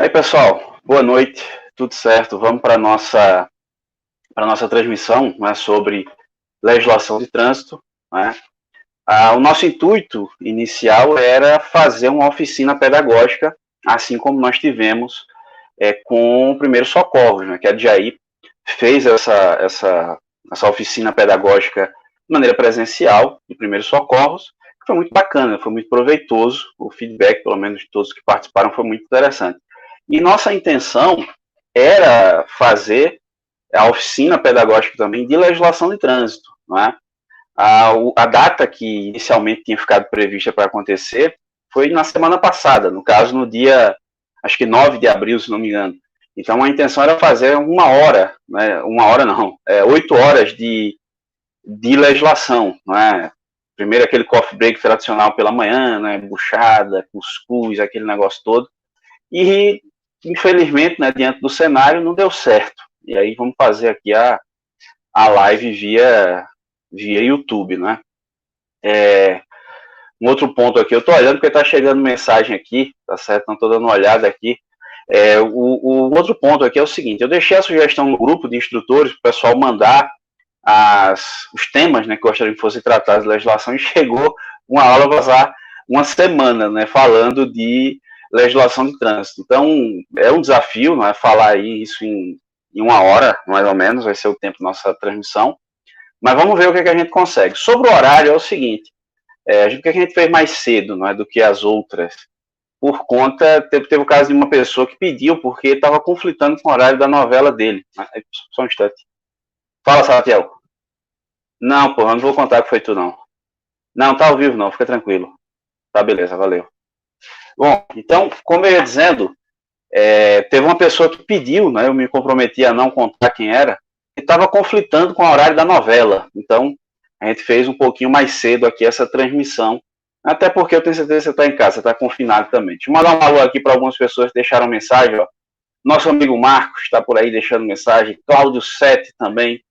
Aí, pessoal, boa noite, tudo certo? Vamos para a nossa transmissão, né, sobre legislação de trânsito, né? O nosso intuito inicial era fazer uma oficina pedagógica, assim como nós tivemos com o Primeiro Socorro, né, que a Djaí fez essa oficina pedagógica de maneira presencial, de Primeiros Socorros, que foi muito bacana, foi muito proveitoso, o feedback, pelo menos de todos que participaram, foi muito interessante. E nossa intenção era fazer a oficina pedagógica também de legislação de trânsito, não é? A data que inicialmente tinha ficado prevista para acontecer foi na semana passada, no caso no dia, acho que 9 de abril, se não me engano. Então a intenção era fazer 1 hora, né, 1 hora não, 8 horas de legislação, não é? Primeiro aquele coffee break tradicional pela manhã, né, buchada, cuscuz, aquele negócio todo. E infelizmente, né, diante do cenário, não deu certo. E aí vamos fazer aqui a live via YouTube, né? Um outro ponto aqui, eu estou olhando porque está chegando mensagem aqui, tá certo? Não estou dando uma olhada aqui. O outro ponto aqui é o seguinte, eu deixei a sugestão no grupo de instrutores para o pessoal mandar os temas, né, que gostariam que fossem tratados de legislação, e chegou uma aula vazar uma semana, né, falando de legislação de trânsito. Então, é um desafio, não é, falar aí isso em 1 hora, mais ou menos, vai ser o tempo da nossa transmissão, mas vamos ver o que a gente consegue. Sobre o horário, é o seguinte, o que a gente fez mais cedo, não é, do que as outras, por conta, teve o caso de uma pessoa que pediu, porque estava conflitando com o horário da novela dele. Só um instante. Fala, Salatiel. Não, porra, não vou contar que foi tu, não. Não, tá ao vivo, não, fica tranquilo. Tá, beleza, valeu. Bom, então, como eu ia dizendo, teve uma pessoa que pediu, né, eu me comprometi a não contar quem era, e estava conflitando com o horário da novela. Então, a gente fez um pouquinho mais cedo aqui essa transmissão, até porque eu tenho certeza que você está em casa, você está confinado também. Deixa eu mandar um alô aqui para algumas pessoas que deixaram mensagem, ó. Nosso amigo Marcos está por aí deixando mensagem, Cláudio Sete também,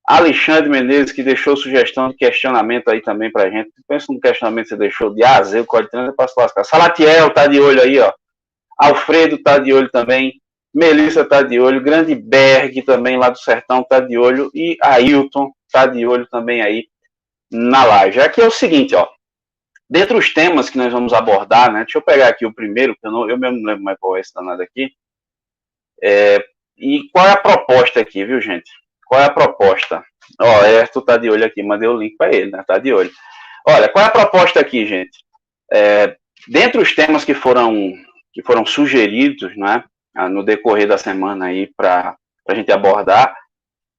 Alexandre Menezes, que deixou sugestão de questionamento aí também pra gente. Pensa no questionamento que você deixou de A a Z, o código de trânsito é para se lascar. Salatiel tá de olho aí, ó. Alfredo tá de olho também. Melissa tá de olho. Grande Berg também, lá do Sertão, tá de olho. E Ailton tá de olho também aí na live. Aqui é o seguinte, ó. Dentre os temas que nós vamos abordar, né? Deixa eu pegar aqui o primeiro, que eu mesmo não lembro mais qual é esse danado aqui. E qual é a proposta aqui, viu, gente? Qual é a proposta? Ó, Erto tá de olho aqui, mandei o link para ele, né? Tá de olho. Olha, qual é a proposta aqui, gente? Dentre os temas que foram sugeridos, né, no decorrer da semana aí para a gente abordar,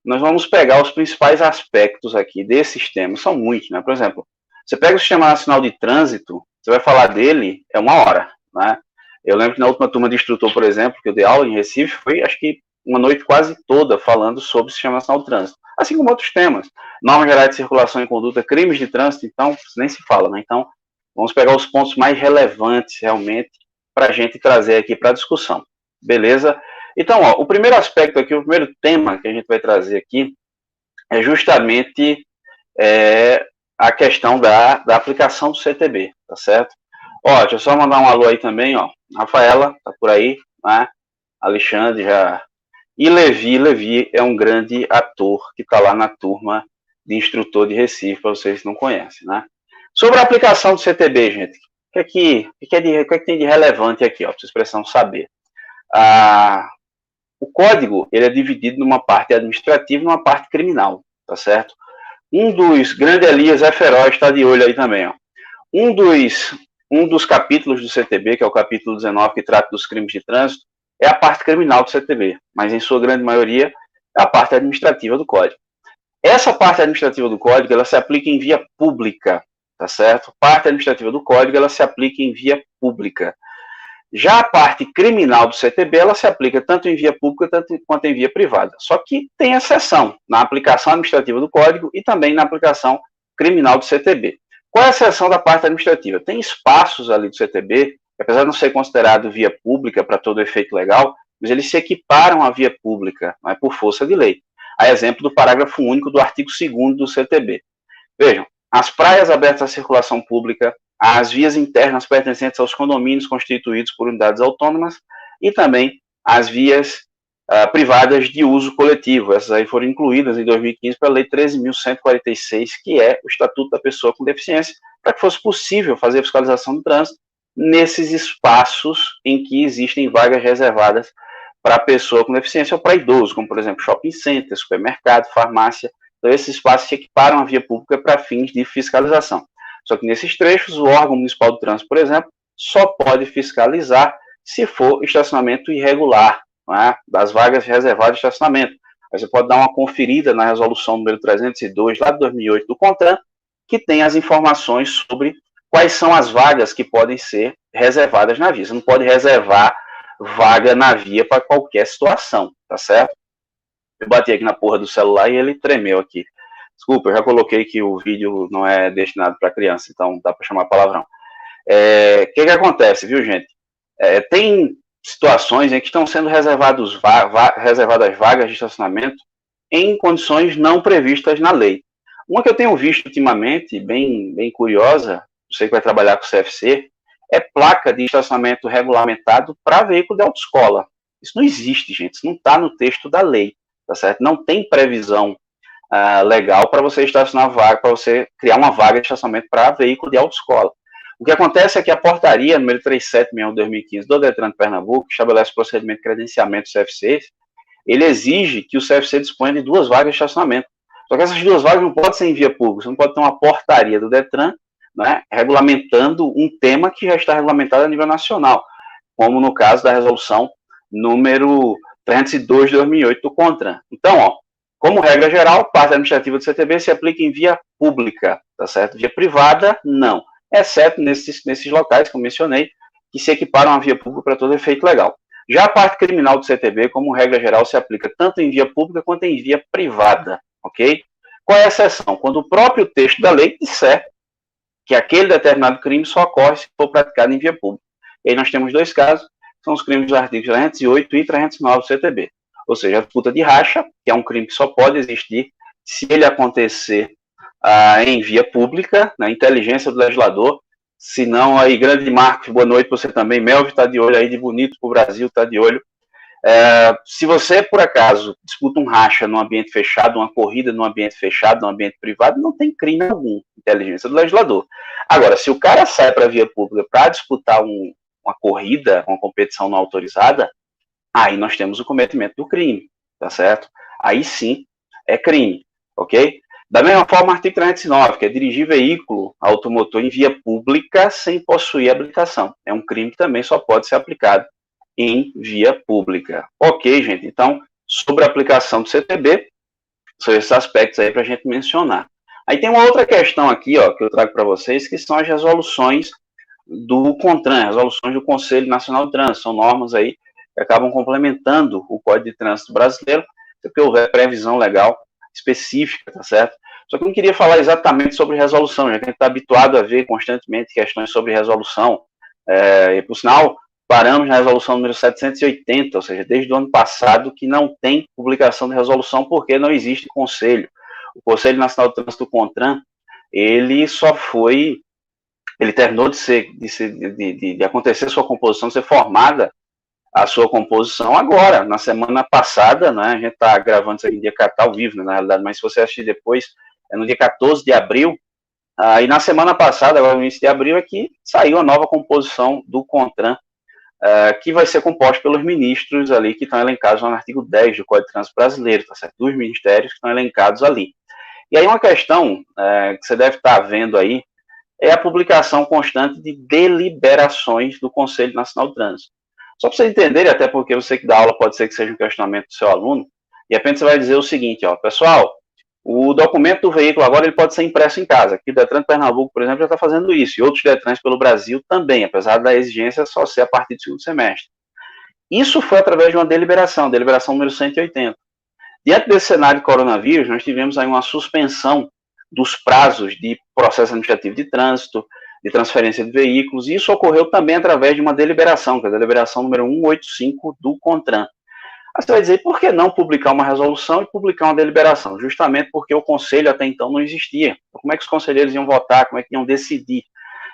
nós vamos pegar os principais aspectos aqui desses temas. São muitos, né? Por exemplo, você pega o Sistema Nacional de Trânsito, você vai falar dele, é 1 hora, né? Eu lembro que na última turma de instrutor, por exemplo, que eu dei aula em Recife, foi, acho que, uma noite quase toda falando sobre o Sistema Nacional de Trânsito, assim como outros temas. Normas gerais de circulação e conduta, crimes de trânsito, então, nem se fala, né? Então, vamos pegar os pontos mais relevantes, realmente, para a gente trazer aqui para a discussão. Beleza? Então, ó, o primeiro aspecto aqui, o primeiro tema que a gente vai trazer aqui é justamente a questão da aplicação do CTB, tá certo? Ó, deixa eu só mandar um alô aí também, ó. Rafaela, tá por aí, né? Alexandre já. E Levi é um grande ator que está lá na turma de instrutor de Recife, para vocês que não conhecem, né? Sobre a aplicação do CTB, gente, o que tem de relevante aqui, ó, para vocês precisam saber? O código ele é dividido numa parte administrativa e numa parte criminal, tá certo? Um dos grandes Elias é feroz, está de olho aí também, ó. Um dos capítulos do CTB, que é o capítulo 19, que trata dos crimes de trânsito, é a parte criminal do CTB, mas em sua grande maioria é a parte administrativa do código. Essa parte administrativa do código, ela se aplica em via pública, tá certo? Parte administrativa do código, ela se aplica em via pública. Já a parte criminal do CTB, ela se aplica tanto em via pública quanto em via privada. Só que tem exceção na aplicação administrativa do código e também na aplicação criminal do CTB. Qual é a exceção da parte administrativa? Tem espaços ali do CTB, que apesar de não ser considerado via pública para todo efeito legal, mas eles se equiparam à via pública, mas por força de lei. A exemplo do parágrafo único do artigo 2º do CTB. Vejam, as praias abertas à circulação pública, as vias internas pertencentes aos condomínios constituídos por unidades autônomas e também as vias privadas de uso coletivo. Essas aí foram incluídas em 2015 pela Lei 13.146, que é o Estatuto da Pessoa com Deficiência, para que fosse possível fazer a fiscalização do trânsito nesses espaços em que existem vagas reservadas para pessoa com deficiência ou para idoso, como, por exemplo, shopping center, supermercado, farmácia. Então, esses espaços se equiparam à via pública para fins de fiscalização. Só que nesses trechos, o órgão municipal do trânsito, por exemplo, só pode fiscalizar se for estacionamento irregular, das vagas reservadas de estacionamento. Aí você pode dar uma conferida na resolução número 302, lá de 2008, do CONTRAN, que tem as informações sobre quais são as vagas que podem ser reservadas na via. Você não pode reservar vaga na via para qualquer situação, tá certo? Eu bati aqui na porra do celular e ele tremeu aqui. Desculpa, eu já coloquei que o vídeo não é destinado para criança, então dá para chamar palavrão. O que acontece, viu, gente? Tem situações em que estão sendo reservadas vagas de estacionamento em condições não previstas na lei. Uma que eu tenho visto ultimamente, bem curiosa, você que vai trabalhar com CFC, é placa de estacionamento regulamentado para veículo de autoescola. Isso não existe, gente, isso não está no texto da lei, tá certo? Não tem previsão legal para você estacionar vaga, para você criar uma vaga de estacionamento para veículo de autoescola. O que acontece é que a portaria número 376 de 2015 do Detran de Pernambuco, que estabelece o procedimento de credenciamento do CFC, ele exige que o CFC disponha de 2 vagas de estacionamento. Só que essas 2 vagas não podem ser em via pública, você não pode ter uma portaria do Detran, né, regulamentando um tema que já está regulamentado a nível nacional, como no caso da resolução número 302 de 2008 do CONTRAN. Então, como regra geral, parte administrativa do CTB se aplica em via pública, tá certo? Via privada, não. Exceto nesses locais que eu mencionei, que se equiparam à via pública para todo efeito legal. Já a parte criminal do CTB, como regra geral, se aplica tanto em via pública quanto em via privada, ok? Qual é a exceção? Quando o próprio texto da lei disser que aquele determinado crime só ocorre se for praticado em via pública. E aí nós temos 2 casos, são os crimes dos artigos 308 e 309 do CTB. Ou seja, a disputa de racha, que é um crime que só pode existir se ele acontecer em via pública, na inteligência do legislador. Se não, aí, grande Marcos, boa noite você também. Melvin está de olho aí, de bonito para o Brasil, está de olho. Se você, por acaso, disputa um racha num ambiente fechado, uma corrida num ambiente fechado, num ambiente privado, não tem crime algum, inteligência do legislador. Agora, se o cara sai para a via pública para disputar uma corrida, uma competição não autorizada, aí nós temos o cometimento do crime, tá certo? Aí sim é crime, ok? Da mesma forma, o artigo 309, que é dirigir veículo automotor em via pública sem possuir habilitação. É um crime que também só pode ser aplicado em via pública. Ok, gente? Então, sobre a aplicação do CTB, são esses aspectos aí para a gente mencionar. Aí tem uma outra questão aqui, ó, que eu trago para vocês, que são as resoluções do CONTRAN, resoluções do Conselho Nacional de Trânsito. São normas aí que acabam complementando o Código de Trânsito brasileiro, porque houver previsão legal específica, tá certo? Só que eu não queria falar exatamente sobre resolução, já que a gente está habituado a ver constantemente questões sobre resolução. E, por sinal, paramos na resolução número 780, ou seja, desde o ano passado, que não tem publicação de resolução porque não existe conselho. O Conselho Nacional de Trânsito, CONTRAN, ele terminou de acontecer sua composição, de ser formada a sua composição agora, na semana passada, né? A gente está gravando isso aqui no dia 14, ao vivo, né, na realidade, mas se você assistir depois, é no dia 14 de abril, e na semana passada, agora no início de abril, é que saiu a nova composição do CONTRAN, que vai ser composta pelos ministros ali que estão elencados no artigo 10 do Código de Trânsito Brasileiro, tá certo? Dos ministérios que estão elencados ali. E aí uma questão que você deve estar vendo aí é a publicação constante de deliberações do Conselho Nacional de Trânsito. Só para vocês entenderem, até porque você que dá aula pode ser que seja um questionamento do seu aluno, de repente você vai dizer o seguinte, ó, pessoal, o documento do veículo agora ele pode ser impresso em casa. Aqui o Detran de Pernambuco, por exemplo, já está fazendo isso, e outros Detrans pelo Brasil também, apesar da exigência só ser a partir do segundo semestre. Isso foi através de uma deliberação número 180. Diante desse cenário de coronavírus, nós tivemos aí uma suspensão dos prazos de processo administrativo de trânsito, de transferência de veículos, e isso ocorreu também através de uma deliberação, que é a deliberação número 185 do CONTRAN. Aí você vai dizer, por que não publicar uma resolução e publicar uma deliberação? Justamente porque o conselho até então não existia. Então, como é que os conselheiros iam votar? Como é que iam decidir?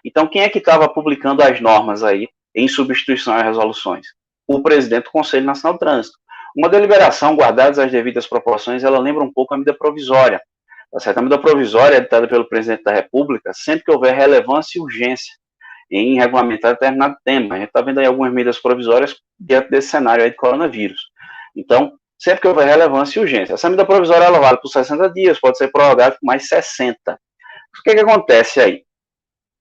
Então, quem é que estava publicando as normas aí em substituição às resoluções? o presidente do Conselho Nacional de Trânsito. Uma deliberação, guardadas as devidas proporções, ela lembra um pouco a medida provisória. Tá certo? A medida provisória é ditada pelo presidente da República sempre que houver relevância e urgência em regulamentar determinado tema. A gente está vendo aí algumas medidas provisórias diante desse cenário aí de coronavírus. Então, sempre que houver relevância e urgência. Essa medida provisória ela vale por 60 dias, pode ser prorrogada por mais 60. O que acontece aí?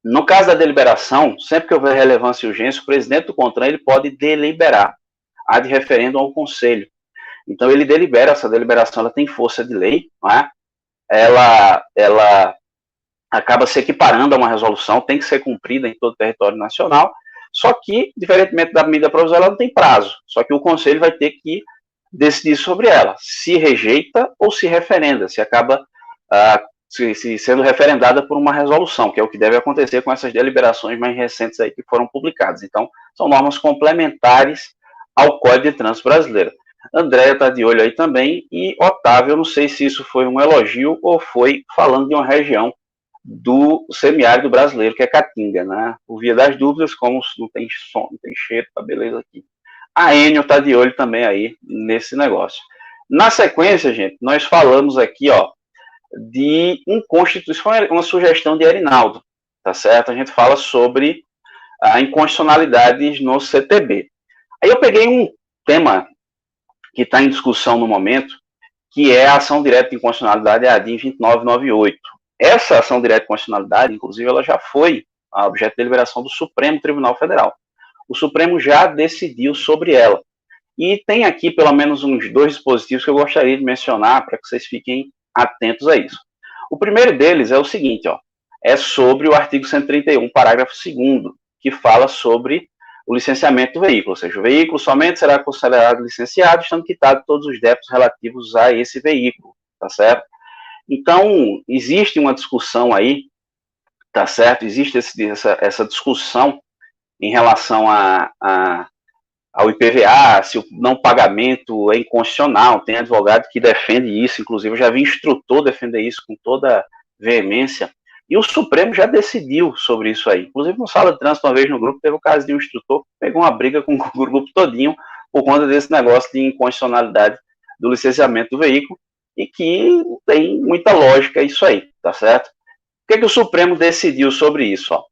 No caso da deliberação, sempre que houver relevância e urgência, o presidente do CONTRAN ele pode deliberar ad referendo ao Conselho. Então, ele delibera, essa deliberação ela tem força de lei, não é? Ela acaba se equiparando a uma resolução, tem que ser cumprida em todo o território nacional, só que, diferentemente da medida provisória, ela não tem prazo, só que o Conselho vai ter que decidir sobre ela, se rejeita ou se referenda, se acaba sendo referendada por uma resolução, que é o que deve acontecer com essas deliberações mais recentes aí que foram publicadas. Então, são normas complementares ao Código de Trânsito Brasileiro. Andréia está de olho aí também, e Otávio, eu não sei se isso foi um elogio ou foi falando de uma região do semiárido brasileiro, que é Caatinga, né? Por via das dúvidas, como não tem som, não tem cheiro, tá beleza aqui. A Enio está de olho também aí nesse negócio. Na sequência, gente, nós falamos aqui, ó, de inconstituição, uma sugestão de Erinaldo, tá certo? A gente fala sobre a inconstitucionalidades no CTB. Aí eu peguei um tema que está em discussão no momento, que é a ação direta de inconstitucionalidade, a ADIM 2998. Essa ação direta de inconstitucionalidade, inclusive, ela já foi objeto de deliberação do Supremo Tribunal Federal. O Supremo já decidiu sobre ela. E tem aqui pelo menos uns 2 dispositivos que eu gostaria de mencionar para que vocês fiquem atentos a isso. O primeiro deles é o seguinte, ó, é sobre o artigo 131, parágrafo 2º, que fala sobre o licenciamento do veículo, ou seja, o veículo somente será considerado licenciado, estando quitado todos os débitos relativos a esse veículo, tá certo? Então, existe uma discussão aí, tá certo? Existe essa discussão em relação ao IPVA, se o não pagamento é inconstitucional, tem advogado que defende isso, inclusive eu já vi instrutor defender isso com toda veemência, e o Supremo já decidiu sobre isso aí. Inclusive, no Sala de Trânsito, uma vez no grupo, teve o caso de um instrutor que pegou uma briga com o grupo todinho por conta desse negócio de inconstitucionalidade do licenciamento do veículo, e que tem muita lógica isso aí, tá certo? O que o Supremo decidiu sobre isso, ó?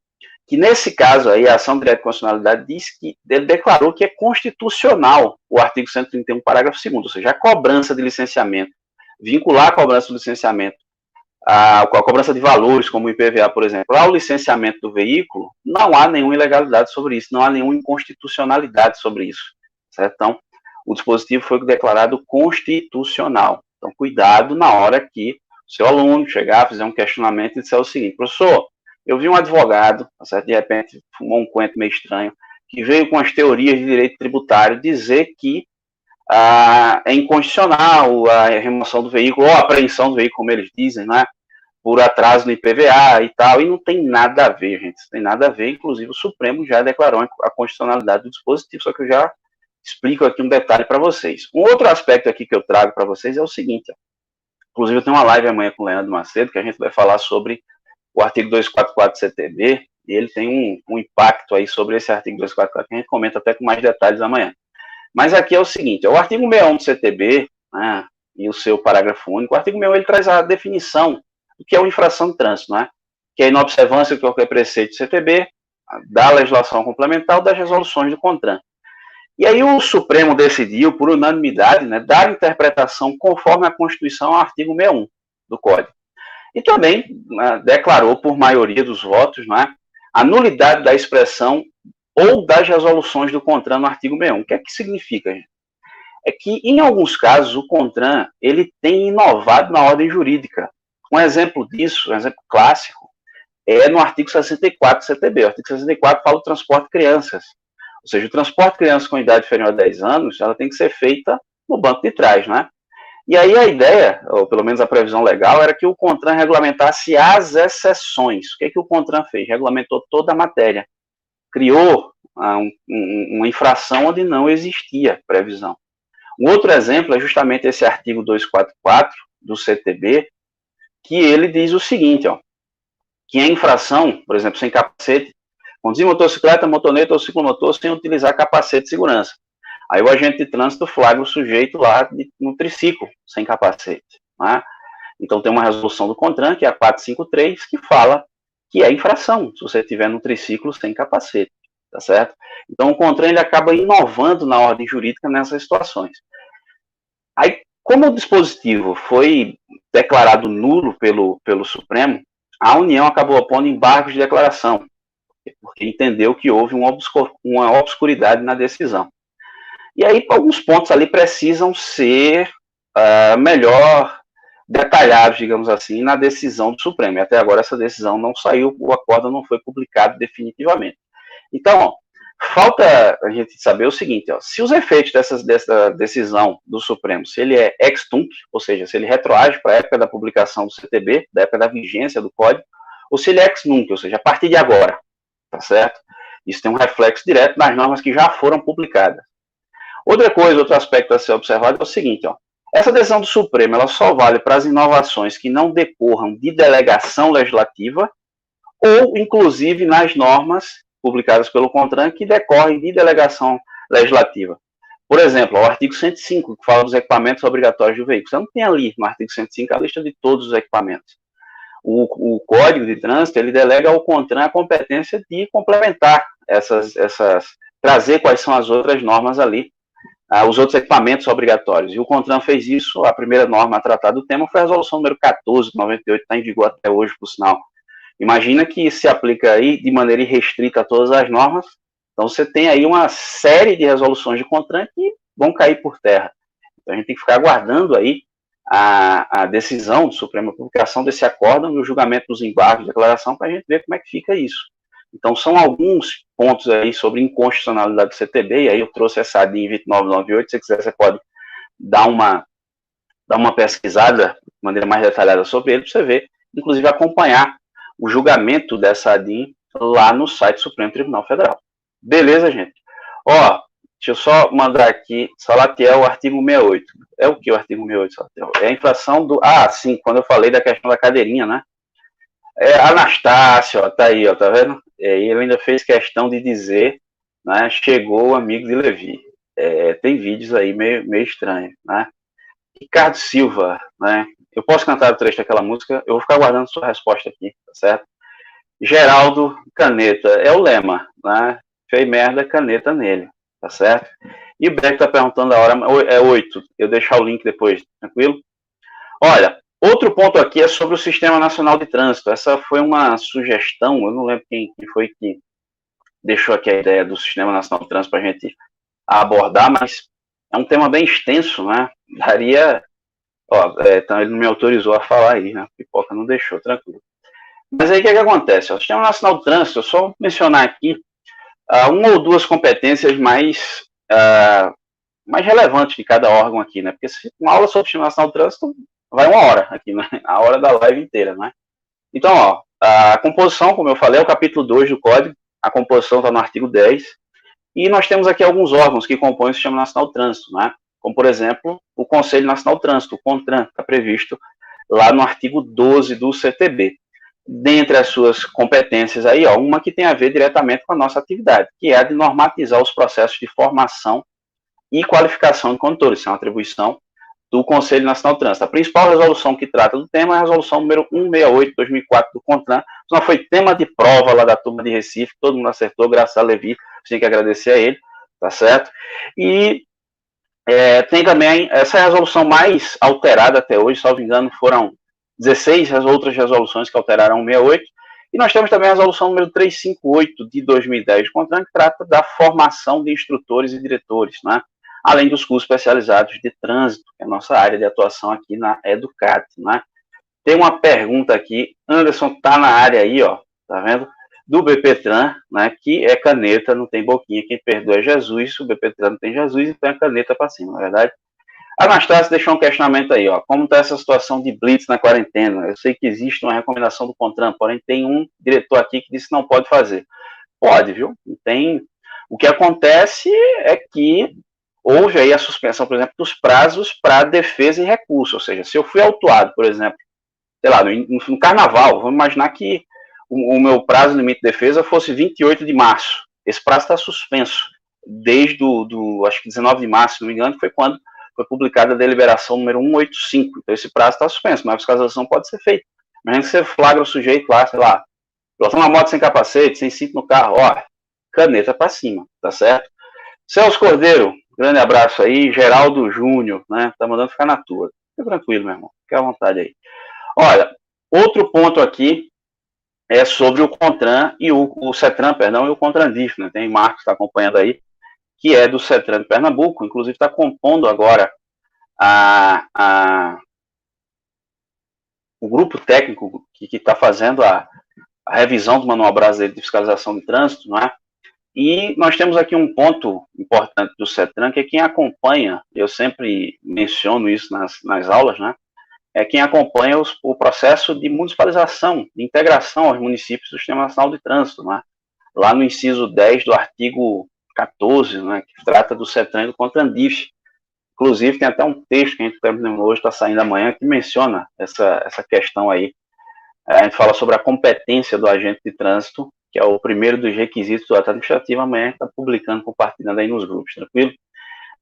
Que nesse caso aí, a ação direta de constitucionalidade diz que ele declarou que é constitucional o artigo 131, parágrafo 2º, ou seja, a cobrança de licenciamento, vincular a cobrança do licenciamento a cobrança de valores, como o IPVA, por exemplo, ao licenciamento do veículo, não há nenhuma ilegalidade sobre isso, não há nenhuma inconstitucionalidade sobre isso, certo? Então, o dispositivo foi declarado constitucional. Então, cuidado na hora que o seu aluno chegar, fizer um questionamento e disser o seguinte: professor, eu vi um advogado, certo? De repente fumou um coentro meio estranho, que veio com as teorias de direito tributário dizer que é inconstitucional a remoção do veículo, ou a apreensão do veículo, como eles dizem, né? Por atraso no IPVA e tal, e não tem nada a ver, gente, não tem nada a ver, inclusive o Supremo já declarou a constitucionalidade do dispositivo, só que eu já explico aqui um detalhe para vocês. Um outro aspecto aqui que eu trago para vocês é o seguinte, ó. Inclusive eu tenho uma live amanhã com o Leandro Macedo, que a gente vai falar sobre o artigo 244 do CTB, e ele tem um impacto aí sobre esse artigo 244, que a gente comenta até com mais detalhes amanhã. Mas aqui é o seguinte, o artigo 61 do CTB, né, e o seu parágrafo único, o artigo 61 ele traz a definição do que é uma infração de trânsito, né, que é a inobservância de qualquer preceito do CTB, da legislação complementar ou das resoluções do CONTRAN. E aí o Supremo decidiu, por unanimidade, né, dar interpretação conforme a Constituição ao artigo 61 do Código. E também declarou, por maioria dos votos, né, a nulidade da expressão ou das resoluções do CONTRAN no artigo 61. O que é que significa, gente? É que, em alguns casos, o CONTRAN ele tem inovado na ordem jurídica. Um exemplo disso, um exemplo clássico, é no artigo 64 do CTB. O artigo 64 fala do transporte de crianças. Ou seja, o transporte de crianças com idade inferior a 10 anos, ela tem que ser feita no banco de trás, né? E aí a ideia, ou pelo menos a previsão legal, era que o CONTRAN regulamentasse as exceções. O que o CONTRAN fez? Regulamentou toda a matéria. Criou uma infração onde não existia previsão. Um outro exemplo é justamente esse artigo 244 do CTB, que ele diz o seguinte, ó, que a infração, por exemplo, sem capacete, conduzir motocicleta, motoneta ou ciclomotor sem utilizar capacete de segurança. Aí o agente de trânsito flagra o sujeito lá no triciclo, sem capacete, né? Então tem uma resolução do CONTRAN, que é a 453, que fala que é infração se você estiver no triciclo sem capacete, tá certo? Então o CONTRAN ele acaba inovando na ordem jurídica nessas situações. Aí, como o dispositivo foi declarado nulo pelo Supremo, a União acabou opondo embargos de declaração, porque entendeu que houve uma obscuridade na decisão. E aí, alguns pontos ali precisam ser melhor detalhados, digamos assim, na decisão do Supremo. E até agora essa decisão não saiu, o acordo não foi publicado definitivamente. Então, ó, falta a gente saber o seguinte, ó, se os efeitos dessa decisão do Supremo, se ele é ex-tunc, ou seja, se ele retroage para a época da publicação do CTB, da época da vigência do código, ou se ele é ex-nunc, ou seja, a partir de agora, tá certo? Isso tem um reflexo direto nas normas que já foram publicadas. Outra coisa, outro aspecto a ser observado é o seguinte, ó, essa decisão do Supremo ela só vale para as inovações que não decorram de delegação legislativa ou, inclusive, nas normas publicadas pelo CONTRAN que decorrem de delegação legislativa. Por exemplo, o artigo 105, que fala dos equipamentos obrigatórios do veículo. Você não tem ali no artigo 105 a lista de todos os equipamentos. O Código de Trânsito, ele delega ao CONTRAN a competência de complementar trazer quais são as outras normas ali, os outros equipamentos obrigatórios. E o CONTRAN fez isso, a primeira norma a tratar do tema foi a resolução número 14 de 98, está em vigor até hoje, por sinal. Imagina que se aplica aí de maneira irrestrita a todas as normas, então você tem aí uma série de resoluções de CONTRAN que vão cair por terra. Então a gente tem que ficar aguardando aí a decisão do Supremo, a publicação desse acórdão e o julgamento dos embargos de declaração para a gente ver como é que fica isso. Então são alguns pontos aí sobre inconstitucionalidade do CTB, e aí eu trouxe essa ADIM 2998, se você quiser você pode dar uma pesquisada de maneira mais detalhada sobre ele, para você ver, inclusive acompanhar o julgamento dessa ADIM lá no site do Supremo Tribunal Federal. Beleza, gente? Ó, deixa eu só mandar aqui, Salatiel, o artigo 68. É o que o artigo 68, Salatiel? É a infração do... Ah, sim, quando eu falei da questão da cadeirinha, né? Anastácio, ó, tá aí, ó, tá vendo? Ele ainda fez questão de dizer, né? Chegou o amigo de Levi. Tem vídeos aí meio estranhos, né? Ricardo Silva, né? Eu posso cantar o trecho daquela música, eu vou ficar aguardando sua resposta aqui, tá certo? Geraldo, caneta, é o lema, né? Fez merda, caneta nele, tá certo? E o Beck tá perguntando a hora, é 8, eu deixar o link depois, tranquilo? Olha, outro ponto aqui é sobre o Sistema Nacional de Trânsito. Essa foi uma sugestão, eu não lembro quem foi que deixou aqui a ideia do Sistema Nacional de Trânsito para a gente abordar, mas é um tema bem extenso, né? Daria... então ele não me autorizou a falar aí, né? Pipoca não deixou, tranquilo. Mas aí o que acontece? O Sistema Nacional de Trânsito, eu só mencionar aqui uma ou duas competências mais relevantes de cada órgão aqui, né? Porque se uma aula sobre o Sistema Nacional de Trânsito vai uma hora aqui, né? A hora da live inteira, né? Então, ó, a composição, como eu falei, é o capítulo 2 do Código, a composição está no artigo 10, e nós temos aqui alguns órgãos que compõem o Sistema Nacional de Trânsito, né? Como, por exemplo, o Conselho Nacional de Trânsito, o CONTRAN, está previsto lá no artigo 12 do CTB. Dentre as suas competências aí, ó, uma que tem a ver diretamente com a nossa atividade, que é a de normatizar os processos de formação e qualificação de condutores. Isso é uma atribuição do Conselho Nacional de Trânsito. A principal resolução que trata do tema é a resolução número 168 de 2004 do CONTRAN. Isso não foi tema de prova lá da turma de Recife, todo mundo acertou, graças a Levi, tem que agradecer a ele, tá certo? E tem também essa resolução mais alterada até hoje, salvo engano, foram 16 outras resoluções que alteraram 168, e nós temos também a resolução número 358 de 2010 do CONTRAN, que trata da formação de instrutores e diretores, né? Além dos cursos especializados de trânsito, que é a nossa área de atuação aqui na Educat, né? Tem uma pergunta aqui, Anderson tá na área aí, ó, tá vendo? Do BPTran, né, que é caneta, não tem boquinha, quem perdoa é Jesus, o BPTran não tem Jesus, então é caneta para cima, não é verdade? Anastácio deixou um questionamento aí, ó, como está essa situação de blitz na quarentena? Eu sei que existe uma recomendação do CONTRAN, porém tem um diretor aqui que disse que não pode fazer. Pode, viu? Tem. O que acontece é que houve aí a suspensão, por exemplo, dos prazos para defesa e recurso, ou seja, se eu fui autuado, por exemplo, sei lá, no carnaval, vamos imaginar que o meu prazo limite de defesa fosse 28 de março, esse prazo está suspenso, desde acho que 19 de março, se não me engano, que foi quando foi publicada a deliberação número 185. Então esse prazo está suspenso, mas a fiscalização pode ser feita. Imagina que você flagra o sujeito lá, sei lá, pilotando uma moto sem capacete, sem cinto no carro, ó, caneta para cima, tá certo? Celso Cordeiro, grande abraço aí. Geraldo Júnior, né? Tá mandando ficar na tua. Fica tranquilo, meu irmão. Fica à vontade aí. Olha, outro ponto aqui é sobre o CONTRAN e o CETRAN, perdão, e o CONTRANDIF, né? Tem Marcos que está acompanhando aí, que é do CETRAN de Pernambuco, inclusive está compondo agora o grupo técnico que está fazendo a revisão do Manual Brasileiro de Fiscalização de Trânsito, não é? E nós temos aqui um ponto importante do CETRAN, que é quem acompanha, eu sempre menciono isso nas aulas, né? É quem acompanha o processo de municipalização, de integração aos municípios do Sistema Nacional de Trânsito, né? Lá no inciso 10 do artigo 14, né, que trata do CETRAN e do CONTRANDIF. Inclusive, tem até um texto que a gente terminou hoje, está saindo amanhã, que menciona essa questão aí. A gente fala sobre a competência do agente de trânsito, que é o primeiro dos requisitos do ato administrativo. Amanhã está publicando, compartilhando aí nos grupos, tranquilo?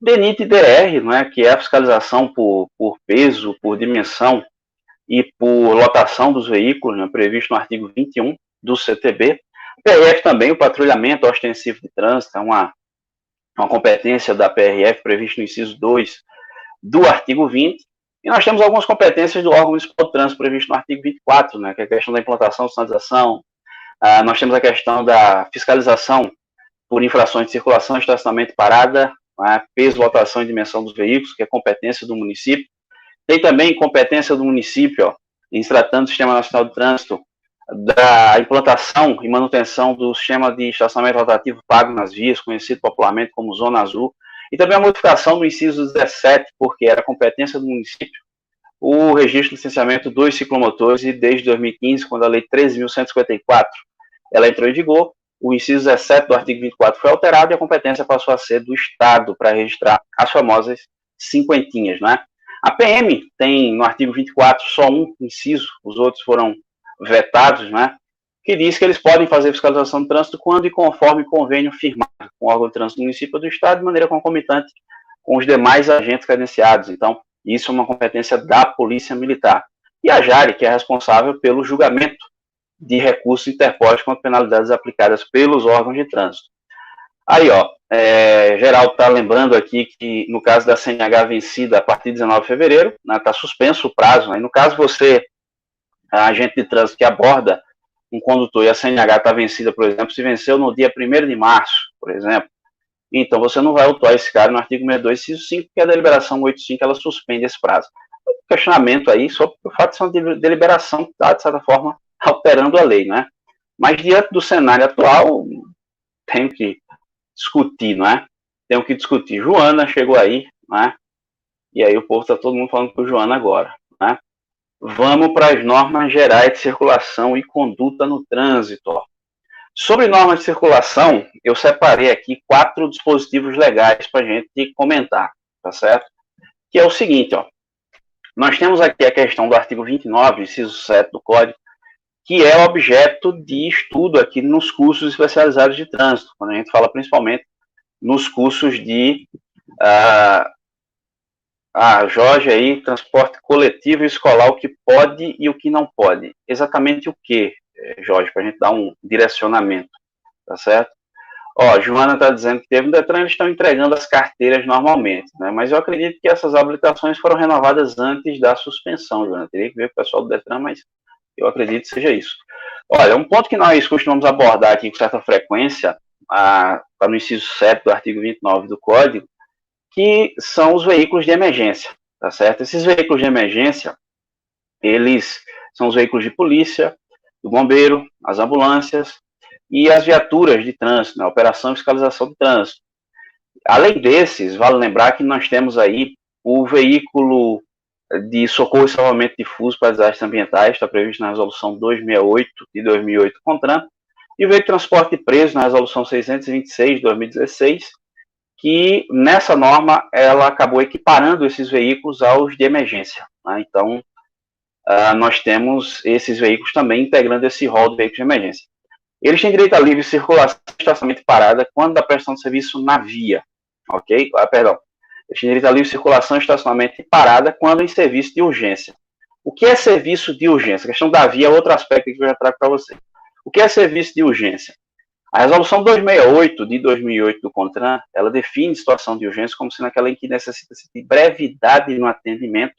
DENIT e DR, né, que é a fiscalização por peso, por dimensão e por lotação dos veículos, né, previsto no artigo 21 do CTB. PRF também, o patrulhamento ostensivo de trânsito, é uma competência da PRF prevista no inciso 2 do artigo 20. E nós temos algumas competências do órgão municipal de trânsito previsto no artigo 24, né, que é a questão da implantação, sinalização. Nós temos a questão da fiscalização por infrações de circulação, estacionamento e parada, peso, lotação e dimensão dos veículos, que é competência do município. Tem também competência do município, ó, em se tratando do Sistema Nacional de Trânsito, da implantação e manutenção do sistema de estacionamento rotativo pago nas vias, conhecido popularmente como Zona Azul, e também a modificação do inciso 17, porque era competência do município, o registro de licenciamento dos ciclomotores, e desde 2015, quando a Lei 13.154 ela entrou em vigor, o inciso 17 do artigo 24 foi alterado e a competência passou a ser do Estado para registrar as famosas cinquentinhas, né? A PM tem no artigo 24 só um inciso, os outros foram vetados, né? Que diz que eles podem fazer fiscalização de trânsito quando e conforme convênio firmado com o órgão de trânsito do município ou do Estado, de maneira concomitante com os demais agentes credenciados. Então, isso é uma competência da Polícia Militar. E a JARE, que é responsável pelo julgamento de recursos interpostos contra penalidades aplicadas pelos órgãos de trânsito. Aí, ó, Geraldo está lembrando aqui que no caso da CNH vencida a partir de 19 de fevereiro, está suspenso o prazo, né? No caso você, agente de trânsito que aborda um condutor e a CNH está vencida, por exemplo, se venceu no dia 1º de março, por exemplo, então você não vai autuar esse cara no artigo 62, inciso 5, porque a deliberação 85 ela suspende esse prazo. O questionamento aí sobre o fato de ser uma deliberação que está, de certa forma, alterando a lei, né? Mas diante do cenário atual, tenho que discutir, não é? Tenho que discutir. Joana chegou aí, né? E aí o povo está todo mundo falando com Joana agora, né? Vamos para as normas gerais de circulação e conduta no trânsito. Ó. Sobre normas de circulação, eu separei aqui 4 dispositivos legais para a gente comentar, tá certo? Que é o seguinte, ó. Nós temos aqui a questão do artigo 29, inciso 7 do Código, que é objeto de estudo aqui nos cursos especializados de trânsito, quando a gente fala principalmente nos cursos de Jorge aí, transporte coletivo e escolar, o que pode e o que não pode. Exatamente o que, Jorge, para a gente dar um direcionamento, tá certo? Ó, Joana está dizendo que teve no Detran, eles estão entregando as carteiras normalmente, né? Mas eu acredito que essas habilitações foram renovadas antes da suspensão, Joana. Teria que ver com o pessoal do Detran, mas eu acredito que seja isso. Olha, um ponto que nós costumamos abordar aqui com certa frequência, está no inciso 7 do artigo 29 do Código, que são os veículos de emergência, tá certo? Esses veículos de emergência, eles são os veículos de polícia, do bombeiro, as ambulâncias e as viaturas de trânsito, né? Operação e fiscalização de trânsito. Além desses, vale lembrar que nós temos aí o veículo de socorro e salvamento difuso para desastres ambientais, está previsto na resolução 268 de 2008 CONTRAN, e o veículo de transporte preso na resolução 626 de 2016, que nessa norma ela acabou equiparando esses veículos aos de emergência, né? Então, nós temos esses veículos também integrando esse rol de veículos de emergência. Eles têm direito à livre circulação, estacionamento e parada quando da prestação de serviço na via, ok? Perdão. Eles têm direito à livre circulação, estacionamento e parada quando em serviço de urgência. O que é serviço de urgência? A questão da via é outro aspecto que eu já trago para você. O que é serviço de urgência? A resolução 268 de 2008 do CONTRAN, ela define situação de urgência como sendo aquela em que necessita-se de brevidade no atendimento,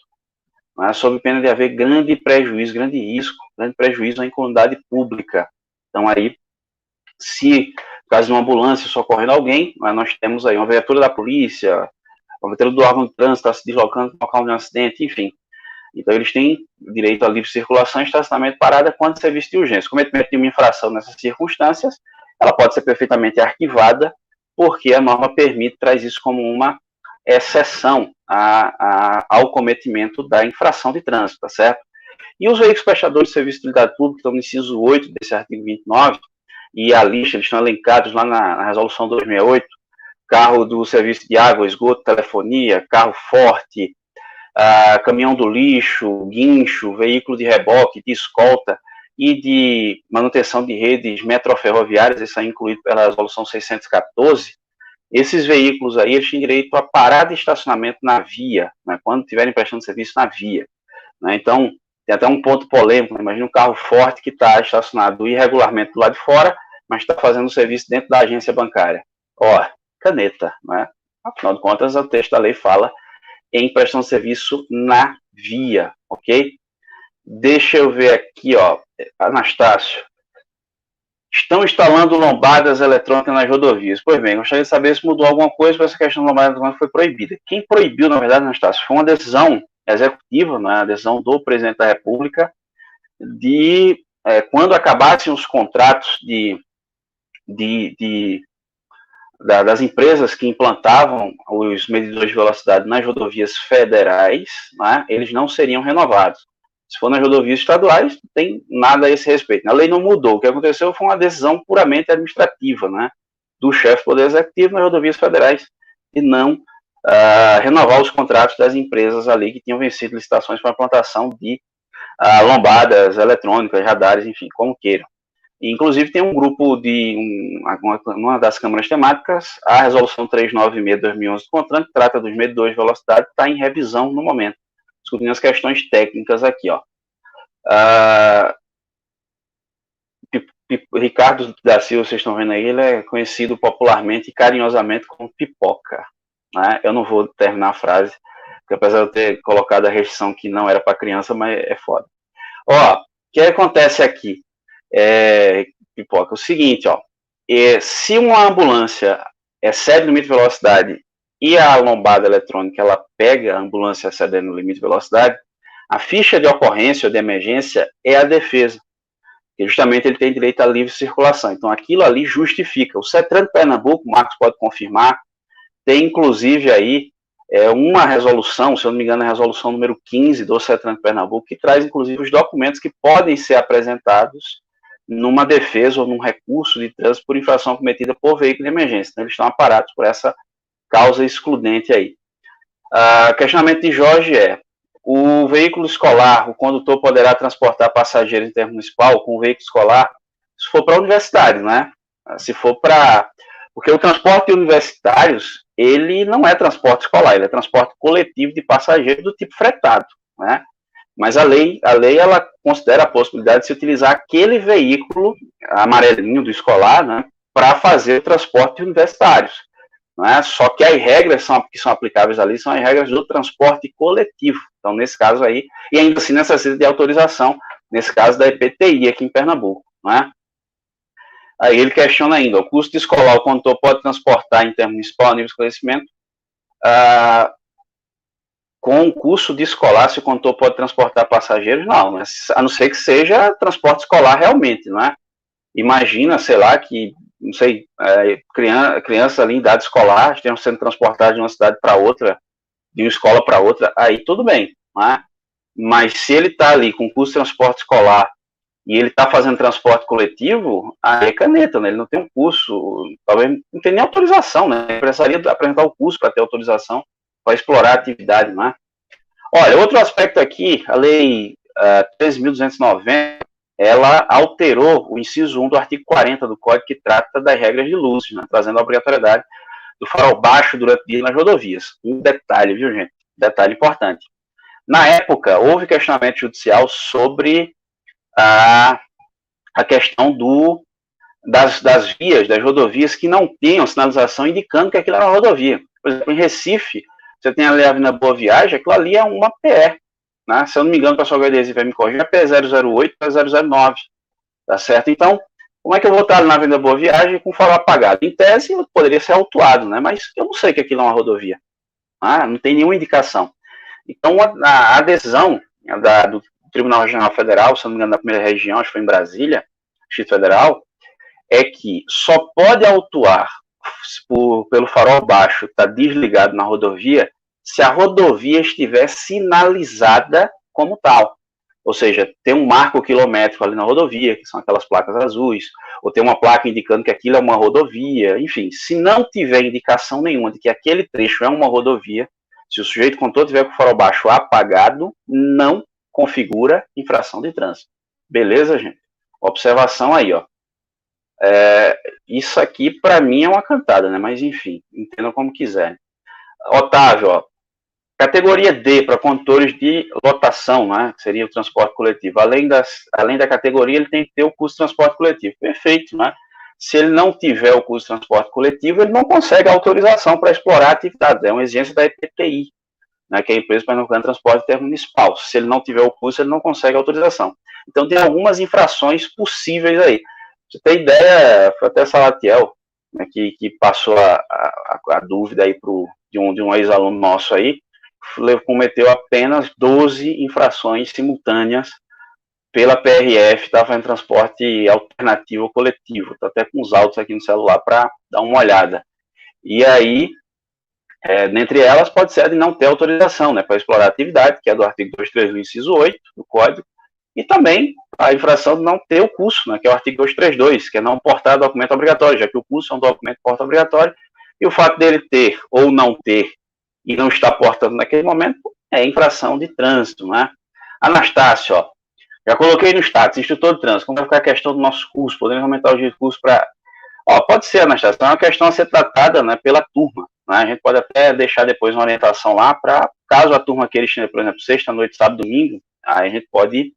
né, sob pena de haver grande prejuízo, grande risco, grande prejuízo à incolumidade pública. Então, aí, se, caso de uma ambulância socorrendo alguém, nós temos aí uma viatura da polícia, uma viatura do órgão de trânsito está se deslocando para o local de um acidente, enfim. Então, eles têm direito à livre circulação e estacionamento parada quando serviço de urgência. Cometimento de uma infração nessas circunstâncias, ela pode ser perfeitamente arquivada, porque a norma permite, traz isso como uma exceção ao cometimento da infração de trânsito, tá certo? E os veículos prestadores de serviço de utilidade pública estão no inciso 8 desse artigo 29, e a lista, eles estão elencados lá na resolução 268, carro do serviço de água, esgoto, telefonia, carro forte, caminhão do lixo, guincho, veículo de reboque, de escolta e de manutenção de redes metroferroviárias, isso é incluído pela resolução 614, esses veículos aí, eles têm direito a parada e estacionamento na via, né, quando estiverem prestando serviço na via. Né, então, tem até um ponto polêmico, né, imagina um carro forte que está estacionado irregularmente do lado de fora, mas está fazendo serviço dentro da agência bancária. Ó, caneta, né? Afinal de contas, o texto da lei fala em prestação de serviço na via, ok? Deixa eu ver aqui, ó, Anastácio. Estão instalando lombadas eletrônicas nas rodovias. Pois bem, gostaria de saber se mudou alguma coisa para essa questão da lombada eletrônica foi proibida. Quem proibiu, na verdade, Anastácio, foi uma decisão executiva, né, a decisão do presidente da República, de quando acabassem os contratos das empresas que implantavam os medidores de velocidade nas rodovias federais, né, eles não seriam renovados. Se for nas rodovias estaduais, não tem nada a esse respeito. A lei não mudou. O que aconteceu foi uma decisão puramente administrativa, né, do chefe do Poder Executivo nas rodovias federais, e não renovar os contratos das empresas ali que tinham vencido licitações para a implantação de lombadas eletrônicas, radares, enfim, como queiram. E, inclusive, tem um grupo de uma das câmaras temáticas, a resolução 396 de 2011 do CONTRAN, que trata dos medidores de velocidade, está em revisão no momento, discutindo as questões técnicas aqui, ó. Ricardo da Silva, vocês estão vendo aí, ele é conhecido popularmente e carinhosamente como Pipoca, né? Eu não vou terminar a frase, porque apesar de eu ter colocado a restrição que não era para criança, mas é foda. Ó, o que acontece aqui? Pipoca, o seguinte, ó, se uma ambulância excede o limite de velocidade e a lombada eletrônica ela pega a ambulância excedendo o limite de velocidade, a ficha de ocorrência ou de emergência é a defesa, que justamente ele tem direito à livre circulação. Então aquilo ali justifica. O CETRAN de Pernambuco, o Marcos pode confirmar, tem inclusive aí uma resolução, se eu não me engano, a resolução número 15 do CETRAN de Pernambuco, que traz inclusive os documentos que podem ser apresentados numa defesa ou num recurso de trânsito por infração cometida por veículo de emergência. Então, eles estão aparados por essa causa excludente aí. Questionamento de Jorge o veículo escolar, o condutor poderá transportar passageiros intermunicipal com o veículo escolar, se for para universitários, né? Se for para... Porque o transporte de universitários, ele não é transporte escolar, ele é transporte coletivo de passageiros do tipo fretado, né? Mas a lei ela considera a possibilidade de se utilizar aquele veículo amarelinho do escolar, né, para fazer o transporte de universitários. Né? Só que as regras que são aplicáveis ali são as regras do transporte coletivo. Então, nesse caso aí, e ainda assim necessita de autorização, nesse caso da EPTI aqui em Pernambuco. Né? Aí ele questiona ainda, o custo escolar, o condutor pode transportar intermunicipal a nível de esclarecimento, com o curso de escolar, se o condutor pode transportar passageiros, não, mas a não ser que seja transporte escolar realmente, não é? Imagina, sei lá, que, não sei, criança ali em idade escolar, estejam sendo transportados de uma cidade para outra, de uma escola para outra, aí tudo bem, não é? Mas se ele está ali com curso de transporte escolar e ele está fazendo transporte coletivo, aí é caneta, né? Ele não tem um curso, talvez não tem nem autorização, né? Ele precisaria apresentar o curso para ter autorização para explorar a atividade, não é? Olha, outro aspecto aqui, a lei 13.290, ela alterou o inciso 1 do artigo 40 do Código, que trata das regras de luzes, né, trazendo a obrigatoriedade do farol baixo durante o dia nas rodovias. Um detalhe, viu, gente? Detalhe importante. Na época, houve questionamento judicial sobre a questão das vias, das rodovias que não tenham sinalização indicando que aquilo era uma rodovia. Por exemplo, em Recife, você tem ali a Avenida Boa Viagem, aquilo ali é uma PE. Né? Se eu não me engano, o pessoal vai me corrigir, é P008 para 009. Tá certo? Então, como é que eu vou estar ali na Avenida Boa Viagem com o farol apagado? Em tese, eu poderia ser autuado, né? Mas eu não sei que aquilo é uma rodovia. Não tem nenhuma indicação. Então, a adesão do Tribunal Regional Federal, se não me engano, da primeira região, acho que foi em Brasília, Distrito Federal, é que só pode autuar pelo farol baixo, está desligado na rodovia, se a rodovia estiver sinalizada como tal. Ou seja, tem um marco quilométrico ali na rodovia, que são aquelas placas azuis, ou tem uma placa indicando que aquilo é uma rodovia, enfim, se não tiver indicação nenhuma de que aquele trecho é uma rodovia, se o sujeito condutor tiver com o farol baixo apagado, não configura infração de trânsito. Beleza, gente? Observação aí, ó. Isso aqui, para mim, é uma cantada, né? Mas, enfim, entendam como quiser. Otávio, ó, categoria D, para condutores de lotação, né? Que seria o transporte coletivo. Além da categoria, ele tem que ter o custo de transporte coletivo. Perfeito, né? Se ele não tiver o custo de transporte coletivo, ele não consegue autorização para explorar a atividade. É uma exigência da EPTI, né, que é a Empresa Pernambucana de Transporte Intermunicipal. Se ele não tiver o custo, ele não consegue autorização. Então, tem algumas infrações possíveis aí. Você tem ideia, foi até Salatiel, né, que passou a dúvida aí de um ex-aluno nosso aí, cometeu apenas 12 infrações simultâneas pela PRF, estava fazendo transporte alternativo coletivo. Estou até com os autos aqui no celular para dar uma olhada. E aí, dentre elas, pode ser a de não ter autorização, né, para explorar a atividade, que é do artigo 231, inciso 8 do Código, e também a infração de não ter o curso, né, que é o artigo 232, que é não portar documento obrigatório, já que o curso é um documento porta obrigatório, e o fato dele ter ou não ter e não estar portando naquele momento é infração de trânsito, né? Anastácio, ó, já coloquei no status, instrutor de trânsito, como vai ficar a questão do nosso curso? Podemos aumentar o dia de curso para... Pode ser, Anastácio, é uma questão a ser tratada, né, pela turma, né? A gente pode até deixar depois uma orientação lá para, caso a turma queira estender, por exemplo, sexta noite, sábado, domingo, aí a gente pode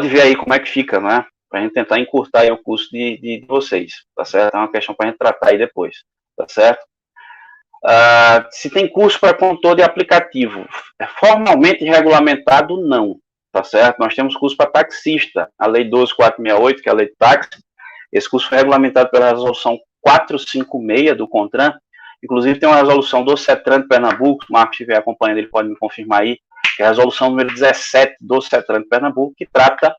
ver aí como é que fica, né? Para a gente tentar encurtar aí o curso de vocês, tá certo? É uma questão para a gente tratar aí depois, tá certo? Se tem curso para condutor de aplicativo, formalmente regulamentado, não, tá certo? Nós temos curso para taxista, a Lei 12.468, que é a Lei de Táxi. Esse curso foi regulamentado pela Resolução 456 do CONTRAN. Inclusive, tem uma resolução do CETRAN de Pernambuco, se o Marcos estiver acompanhando, ele pode me confirmar aí, que é a resolução número 17 do CETRAN de Pernambuco, que trata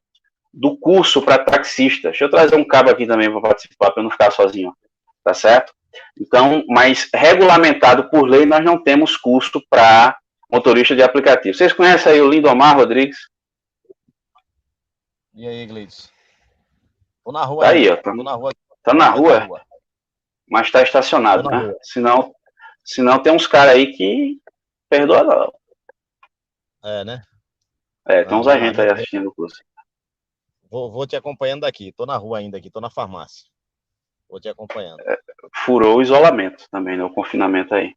do curso para taxista. Deixa eu trazer um cabo aqui também para participar, para eu não ficar sozinho, tá certo? Então, mas regulamentado por lei, nós não temos curso para motorista de aplicativo. Vocês conhecem aí o Lindomar Rodrigues? E aí, Gleides? Tô na rua tá aí, ó. Tô na rua. Tá na rua? Mas tá estacionado, né? Senão tem uns caras aí que perdoa não. Né? Tem uns agentes aí assistindo o curso. Vou te acompanhando daqui. Tô na rua ainda aqui, tô na farmácia. Vou te acompanhando. Furou o isolamento também, né? O confinamento aí.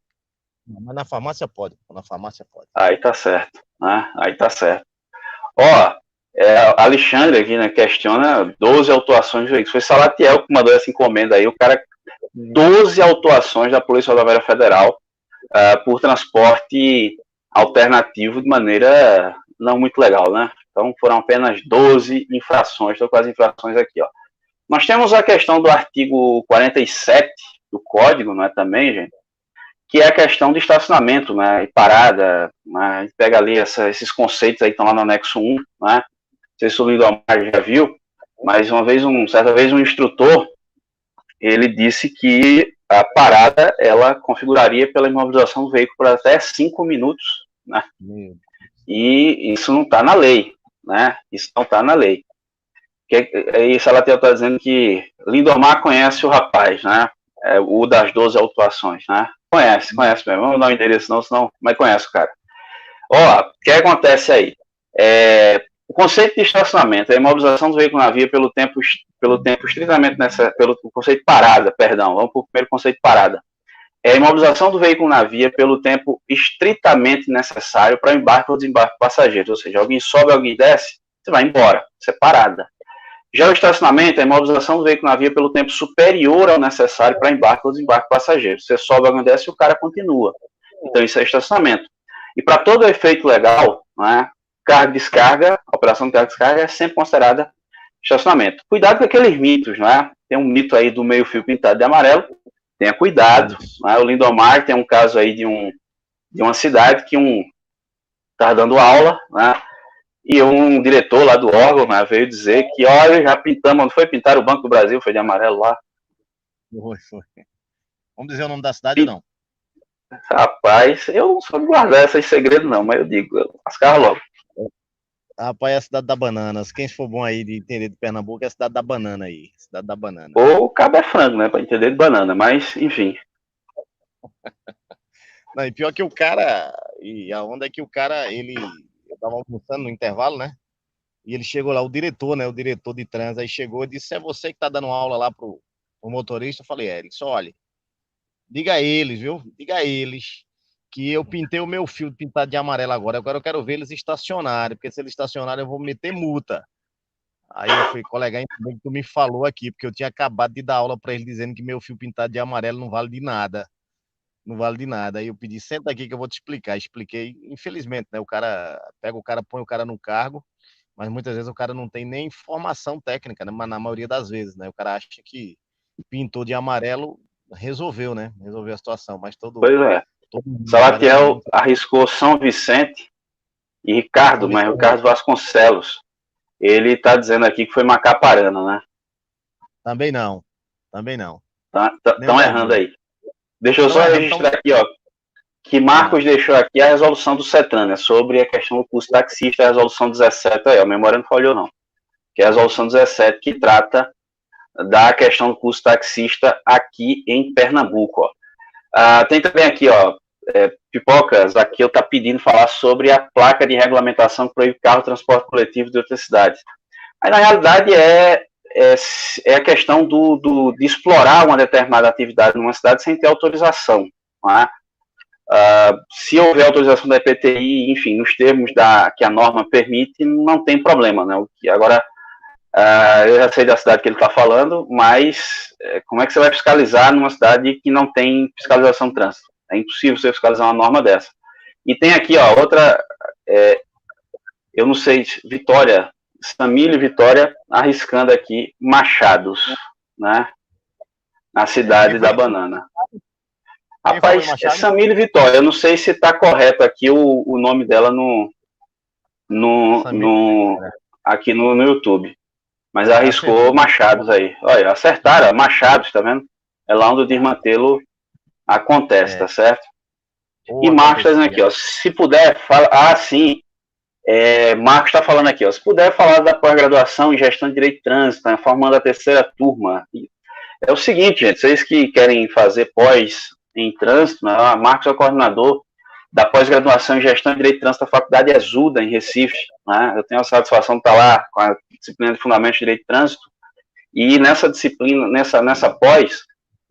Mas na farmácia pode. Na farmácia pode. Aí tá certo, né? Aí tá certo. Alexandre aqui, né, questiona 12 autuações de veículos. Foi Salatiel que mandou essa encomenda aí. O cara, 12 autuações da Polícia Rodoviária Federal por transporte alternativo de maneira não muito legal, né? Então foram apenas 12 infrações. Estou com as infrações aqui, ó. Nós temos a questão do artigo 47 do Código, não é também, gente? Que é a questão de estacionamento, né, e parada, né, a gente pega ali esses conceitos aí que estão lá no anexo 1, né, não sei se o Lindomar já viu, mas certa vez um instrutor, ele disse que a parada, ela configuraria pela imobilização do veículo por até 5 minutos, né, e isso não está na lei, né, isso não está na lei. Isso ela está dizendo que Lindomar conhece o rapaz, né, o das 12 autuações, né, Conhece mesmo. Vamos dar um endereço não, senão, mas conhece o cara. O que acontece aí? O conceito de estacionamento é a imobilização do veículo na via pelo tempo estritamente pelo conceito parada, perdão, vamos para o primeiro conceito parada. É a imobilização do veículo na via pelo tempo estritamente necessário para embarque ou desembarque de passageiros, ou seja, alguém sobe, alguém desce, você vai embora, isso é parada. Já o estacionamento é a imobilização do veículo na via pelo tempo superior ao necessário para embarque ou desembarque de passageiros. Você sobe, alguém desce e o cara continua. Então isso é estacionamento. E para todo efeito legal, né, carga e descarga, a operação de carga e descarga é sempre considerada estacionamento. Cuidado com aqueles mitos, né? Tem um mito aí do meio-fio pintado de amarelo, tenha cuidado. Né? O Lindomar tem um caso aí de uma cidade que estava dando aula, né? E um diretor lá do órgão, né, veio dizer que, olha, já pintamos, não foi pintar o Banco do Brasil, foi de amarelo lá. Foi. Vamos dizer o nome da cidade ou não? Rapaz, eu não sou de guardar esses segredos não, mas eu digo, eu lascava logo. Rapaz, é a cidade da banana. Quem for bom aí de entender de Pernambuco é a cidade da banana aí. Cidade da banana. Ou o cabo é frango, né, pra entender de banana, mas, enfim. Não, e pior que o cara, e a onda é que o cara, eu tava almoçando no intervalo, né? E ele chegou lá, o diretor, né? O diretor de trânsito, aí chegou e disse: é você que tá dando aula lá pro motorista? Eu falei: é. Ele disse: olha, diga a eles, viu? Diga a eles que eu pintei o meu fio pintado de amarelo agora. Agora eu quero ver eles estacionarem, porque se eles estacionarem eu vou meter multa. Aí eu falei: colega, ainda bem que tu me falou aqui, porque eu tinha acabado de dar aula para ele dizendo que meu fio pintado de amarelo não vale de nada. Não vale de nada. Aí eu pedi: senta aqui que eu vou te explicar. Expliquei, infelizmente, né? O cara pega o cara, põe o cara no cargo, mas muitas vezes o cara não tem nem formação técnica, né? Mas na maioria das vezes, né? O cara acha que pintou de amarelo, resolveu, né? Resolveu a situação, mas Pois é. todo mundo Salatiel arriscou São Vicente e Ricardo, mas Ricardo Vasconcelos. Ele tá dizendo aqui que foi Macaparana, né? Também não. Também não. Estão errando aí. Deixa eu só registrar aqui, ó, que Marcos deixou aqui a resolução do CETRAN, né, sobre a questão do custo taxista, a resolução 17, aí, a memória não falhou não, que é a resolução 17 que trata da questão do custo taxista aqui em Pernambuco, ó. Tem também aqui, ó, Pipocas, aqui eu tá pedindo falar sobre a placa de regulamentação que proíbe carro transporte coletivo de outras cidades. Aí, na realidade, é a questão de explorar uma determinada atividade numa cidade sem ter autorização. Não é? Se houver autorização da EPTI, enfim, nos termos que a norma permite, não tem problema. Né? Agora, eu já sei da cidade que ele está falando, mas como é que você vai fiscalizar numa cidade que não tem fiscalização de trânsito? É impossível você fiscalizar uma norma dessa. E tem aqui, ó, outra, eu não sei, Vitória, Samílio e Vitória arriscando aqui Machados, né? Na cidade da banana. Rapaz, é Samílio e Vitória. Eu não sei se está correto aqui o nome dela aqui no YouTube. Mas arriscou Machados aí. Olha, acertaram, Machados, tá vendo? É lá onde o desmantelo acontece, tá certo? E Marcos está dizendo aqui, ó, se puder, fala. Sim. Marcos está falando aqui, ó, se puder falar da pós-graduação em gestão de direito de trânsito, né, formando a terceira turma. É o seguinte, gente, vocês que querem fazer pós em trânsito, né, Marcos é o coordenador da pós-graduação em gestão de direito de trânsito da Faculdade Exuda, em Recife. Né, eu tenho a satisfação de estar lá com a disciplina de fundamentos de direito de trânsito, e nessa disciplina, nessa pós,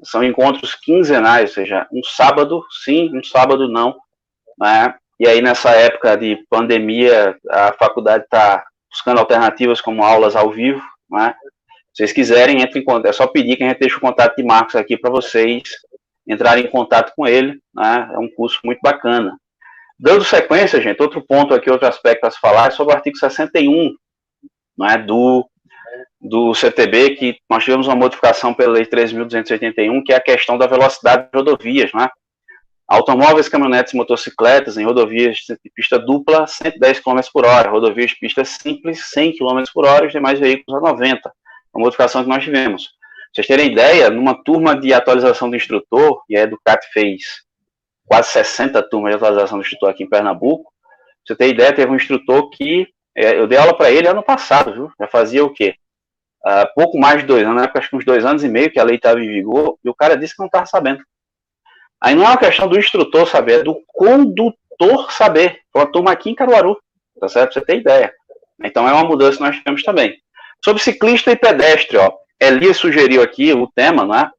são encontros quinzenais, ou seja, um sábado sim, um sábado não, né? E aí, nessa época de pandemia, a faculdade está buscando alternativas como aulas ao vivo, né? Se vocês quiserem, entre em contato. É só pedir que a gente deixe o contato de Marcos aqui para vocês entrarem em contato com ele, né? É um curso muito bacana. Dando sequência, gente, outro ponto aqui, outro aspecto a se falar é sobre o artigo 61, né, do CTB, que nós tivemos uma modificação pela Lei 13.281, que é a questão da velocidade de rodovias, né? Automóveis, caminhonetes e motocicletas em rodovias de pista dupla, 110 km por hora. Rodovias de pista simples, 100 km por hora. Os demais veículos a 90. Uma modificação que nós tivemos. Pra vocês terem ideia, numa turma de atualização do instrutor, e a Educat fez quase 60 turmas de atualização do instrutor aqui em Pernambuco, pra você ter ideia, teve um instrutor que eu dei aula para ele ano passado, viu? Já fazia o quê? Pouco mais de 2 anos, na época acho que uns 2 anos e meio que a lei estava em vigor, e o cara disse que não estava sabendo. Aí não é uma questão do instrutor saber, é do condutor saber. Foi uma turma aqui em Caruaru, tá certo? Pra você ter ideia. Então é uma mudança que nós temos também. Sobre ciclista e pedestre, ó, Elias sugeriu aqui o tema, né?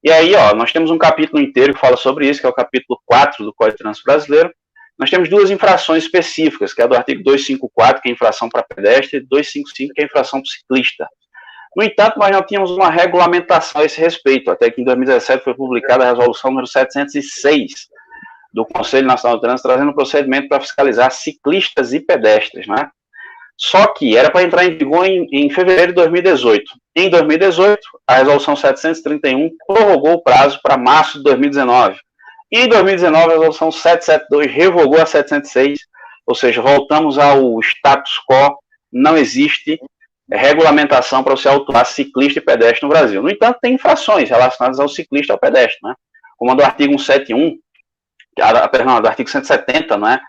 E aí, ó, nós temos um capítulo inteiro que fala sobre isso, que é o capítulo 4 do Código de Trânsito Brasileiro. Nós temos duas infrações específicas, que é do artigo 254, que é infração para pedestre, e 255, que é infração para ciclista. No entanto, nós não tínhamos uma regulamentação a esse respeito, até que em 2017 foi publicada a resolução número 706 do Conselho Nacional do Trânsito, trazendo um procedimento para fiscalizar ciclistas e pedestres, né? Só que era para entrar em vigor em fevereiro de 2018. Em 2018, a resolução 731 prorrogou o prazo para março de 2019. E em 2019, a resolução 772 revogou a 706, ou seja, voltamos ao status quo, não existe regulamentação para você autuar ciclista e pedestre no Brasil. No entanto, tem infrações relacionadas ao ciclista e ao pedestre, né? Como a do artigo 171, do artigo 170, né?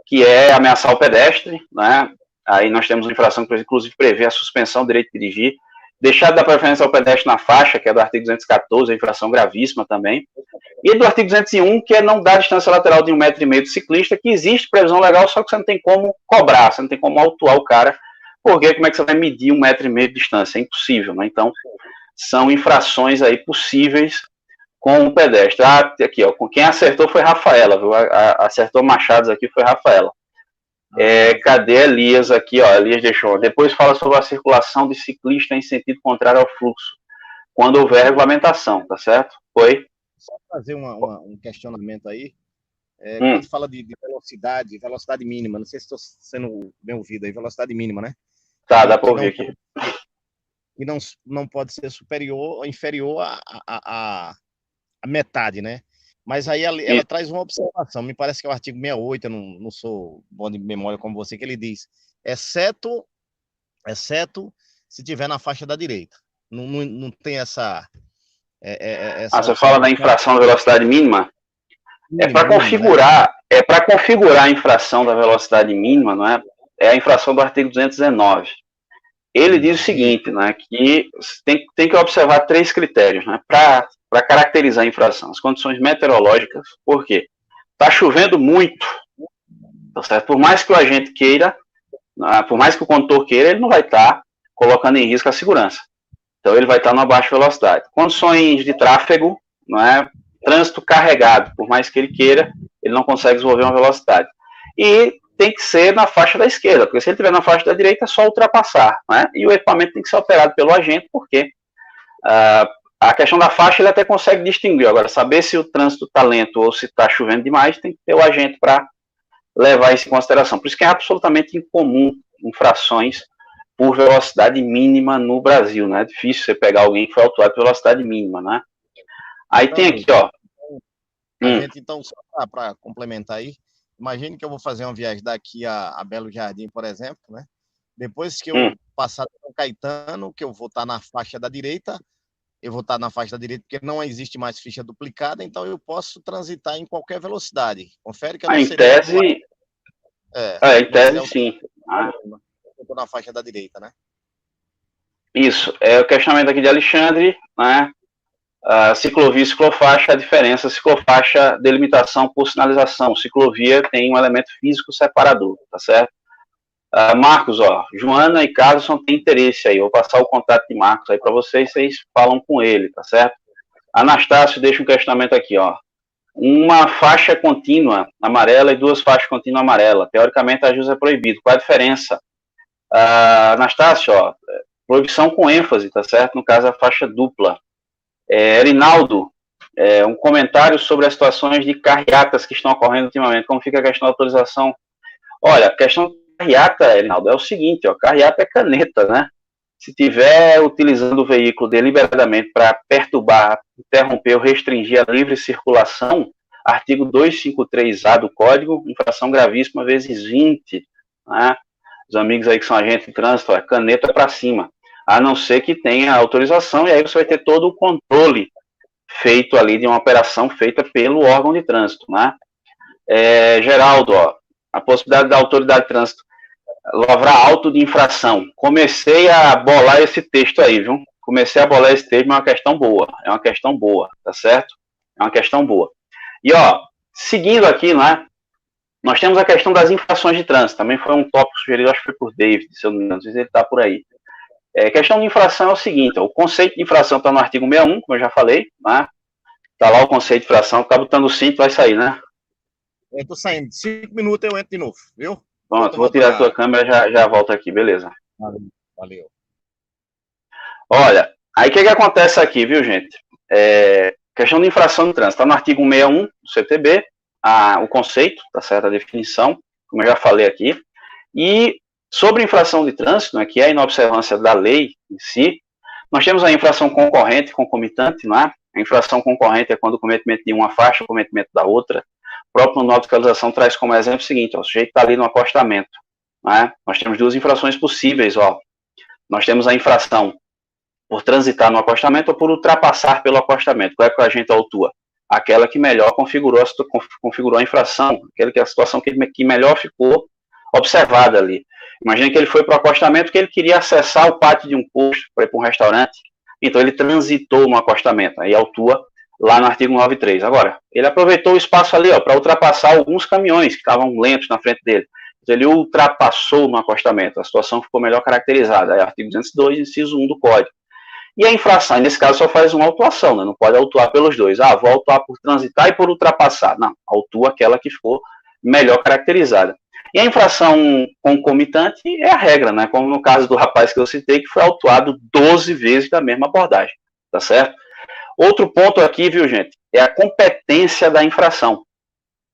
Que é ameaçar o pedestre, né? Aí nós temos uma infração que, inclusive, prevê a suspensão do direito de dirigir, deixar de dar preferência ao pedestre na faixa, que é do artigo 214, a infração gravíssima também, e do artigo 201, que é não dar distância lateral de 1,5 m do ciclista, que existe previsão legal, só que você não tem como cobrar, você não tem como autuar o cara, porque como é que você vai medir 1,5 m de distância? É impossível, né? Então, são infrações aí possíveis com o pedestre. Ah, aqui, ó, quem acertou foi Rafaela, viu? Acertou Machados aqui foi Rafaela. Cadê Elias aqui, ó? Elias deixou. Depois fala sobre a circulação de ciclista em sentido contrário ao fluxo, quando houver regulamentação, tá certo? Foi? Só fazer um questionamento aí. Quando fala de velocidade mínima, não sei se estou sendo bem ouvido aí, velocidade mínima, né? Tá, dá para ouvir aqui. E não pode ser superior ou inferior a metade, né? Mas aí ela traz uma observação, me parece que é o artigo 68, eu não sou bom de memória como você, que ele diz, exceto se tiver na faixa da direita. Não tem essa você fala da infração da velocidade mínima? É para configurar a infração da velocidade mínima, não é? É a infração do artigo 219. Ele diz o seguinte, né, que tem que observar 3 critérios, né, para caracterizar a infração. As condições meteorológicas, por quê? Está chovendo muito, tá certo? Por mais que o agente queira, por mais que o condutor queira, ele não vai estar colocando em risco a segurança. Então ele vai estar numa baixa velocidade. Condições de tráfego, não é? Trânsito carregado, por mais que ele queira, ele não consegue desenvolver uma velocidade. E tem que ser na faixa da esquerda, porque se ele estiver na faixa da direita é só ultrapassar, né? E o equipamento tem que ser operado pelo agente, porque a questão da faixa ele até consegue distinguir. Agora, saber se o trânsito está lento ou se está chovendo demais, tem que ter o agente para levar isso em consideração. Por isso que é absolutamente incomum infrações por velocidade mínima no Brasil, né? É difícil você pegar alguém que foi autuado por velocidade mínima, né? Aí tem aqui, ó. Gente, então, só para complementar aí, imagine que eu vou fazer uma viagem daqui a Belo Jardim, por exemplo, né? Depois que eu passar São Caetano, que eu vou estar na faixa da direita, porque não existe mais ficha duplicada, então eu posso transitar em qualquer velocidade. Confere que eu não em tese, em tese, sim. Eu estou na faixa da direita, né? Isso. É o questionamento aqui de Alexandre, né? Ciclovia e ciclofaixa, a diferença, ciclofaixa, delimitação por sinalização, ciclovia tem um elemento físico separador, tá certo? Marcos, ó, Joana e Carlson têm interesse aí, eu vou passar o contato de Marcos aí para vocês falam com ele, tá certo? Anastácio deixa um questionamento aqui, ó. Uma faixa contínua amarela e 2 faixas contínuas amarelas, teoricamente a ajuste é proibido, qual a diferença? Anastácio, ó, proibição com ênfase, tá certo? No caso, a faixa dupla. Erinaldo, um comentário sobre as situações de carreatas que estão ocorrendo ultimamente. Como fica a questão da autorização? Olha, a questão de carreata, Erinaldo, é o seguinte, ó, carreata é caneta, né? Se tiver utilizando o veículo deliberadamente para perturbar, interromper ou restringir a livre circulação, artigo 253A do Código, infração gravíssima vezes 20, né? Os amigos aí que são agentes de trânsito, caneta para cima. A não ser que tenha autorização, e aí você vai ter todo o controle feito ali de uma operação feita pelo órgão de trânsito, né? Geraldo, ó, a possibilidade da autoridade de trânsito lavrar auto de infração. Comecei a bolar esse texto aí, viu? Comecei a bolar esse texto, mas é uma questão boa, tá certo? É uma questão boa. E, ó, seguindo aqui, né? Nós temos a questão das infrações de trânsito, também foi um tópico sugerido, acho que foi por David, se eu não me engano, não sei se ele está por aí. Questão de infração é o seguinte, ó, o conceito de infração está no artigo 61, como eu já falei, né? Está lá o conceito de infração, está botando o cinto, vai sair, né? Eu tô saindo, 5 minutos eu entro de novo, viu? Pronto, vou tirar a tua câmera, já volto aqui, beleza. Valeu. Olha, aí o que acontece aqui, viu, gente? Questão de infração de trânsito, está no artigo 61 do CTB, o conceito, tá certo, a definição, como eu já falei aqui, e sobre infração de trânsito, né, que é a inobservância da lei em si, nós temos a infração concorrente e concomitante, não é? A infração concorrente é quando o cometimento de uma afasta o cometimento da outra. O próprio Manual de Fiscalização traz como exemplo o seguinte, ó, o sujeito está ali no acostamento, não é? Nós temos duas infrações possíveis, ó. Nós temos a infração por transitar no acostamento ou por ultrapassar pelo acostamento. Qual é que a gente autua? Aquela que melhor configurou a infração, aquela que é a situação que melhor ficou observada ali. Imagina que ele foi para o acostamento que ele queria acessar o pátio de um posto para ir para um restaurante, então ele transitou no acostamento, aí autua lá no artigo 93. Agora, ele aproveitou o espaço ali para ultrapassar alguns caminhões que estavam lentos na frente dele. Então, ele ultrapassou no acostamento, a situação ficou melhor caracterizada. É artigo 202, inciso 1 do Código. E a infração, nesse caso, só faz uma autuação, né? Não pode autuar pelos dois. Vou autuar por transitar e por ultrapassar. Não, autua aquela que ficou melhor caracterizada. E a infração concomitante é a regra, né? Como no caso do rapaz que eu citei, que foi autuado 12 vezes da mesma abordagem, tá certo? Outro ponto aqui, viu, gente, é a competência da infração.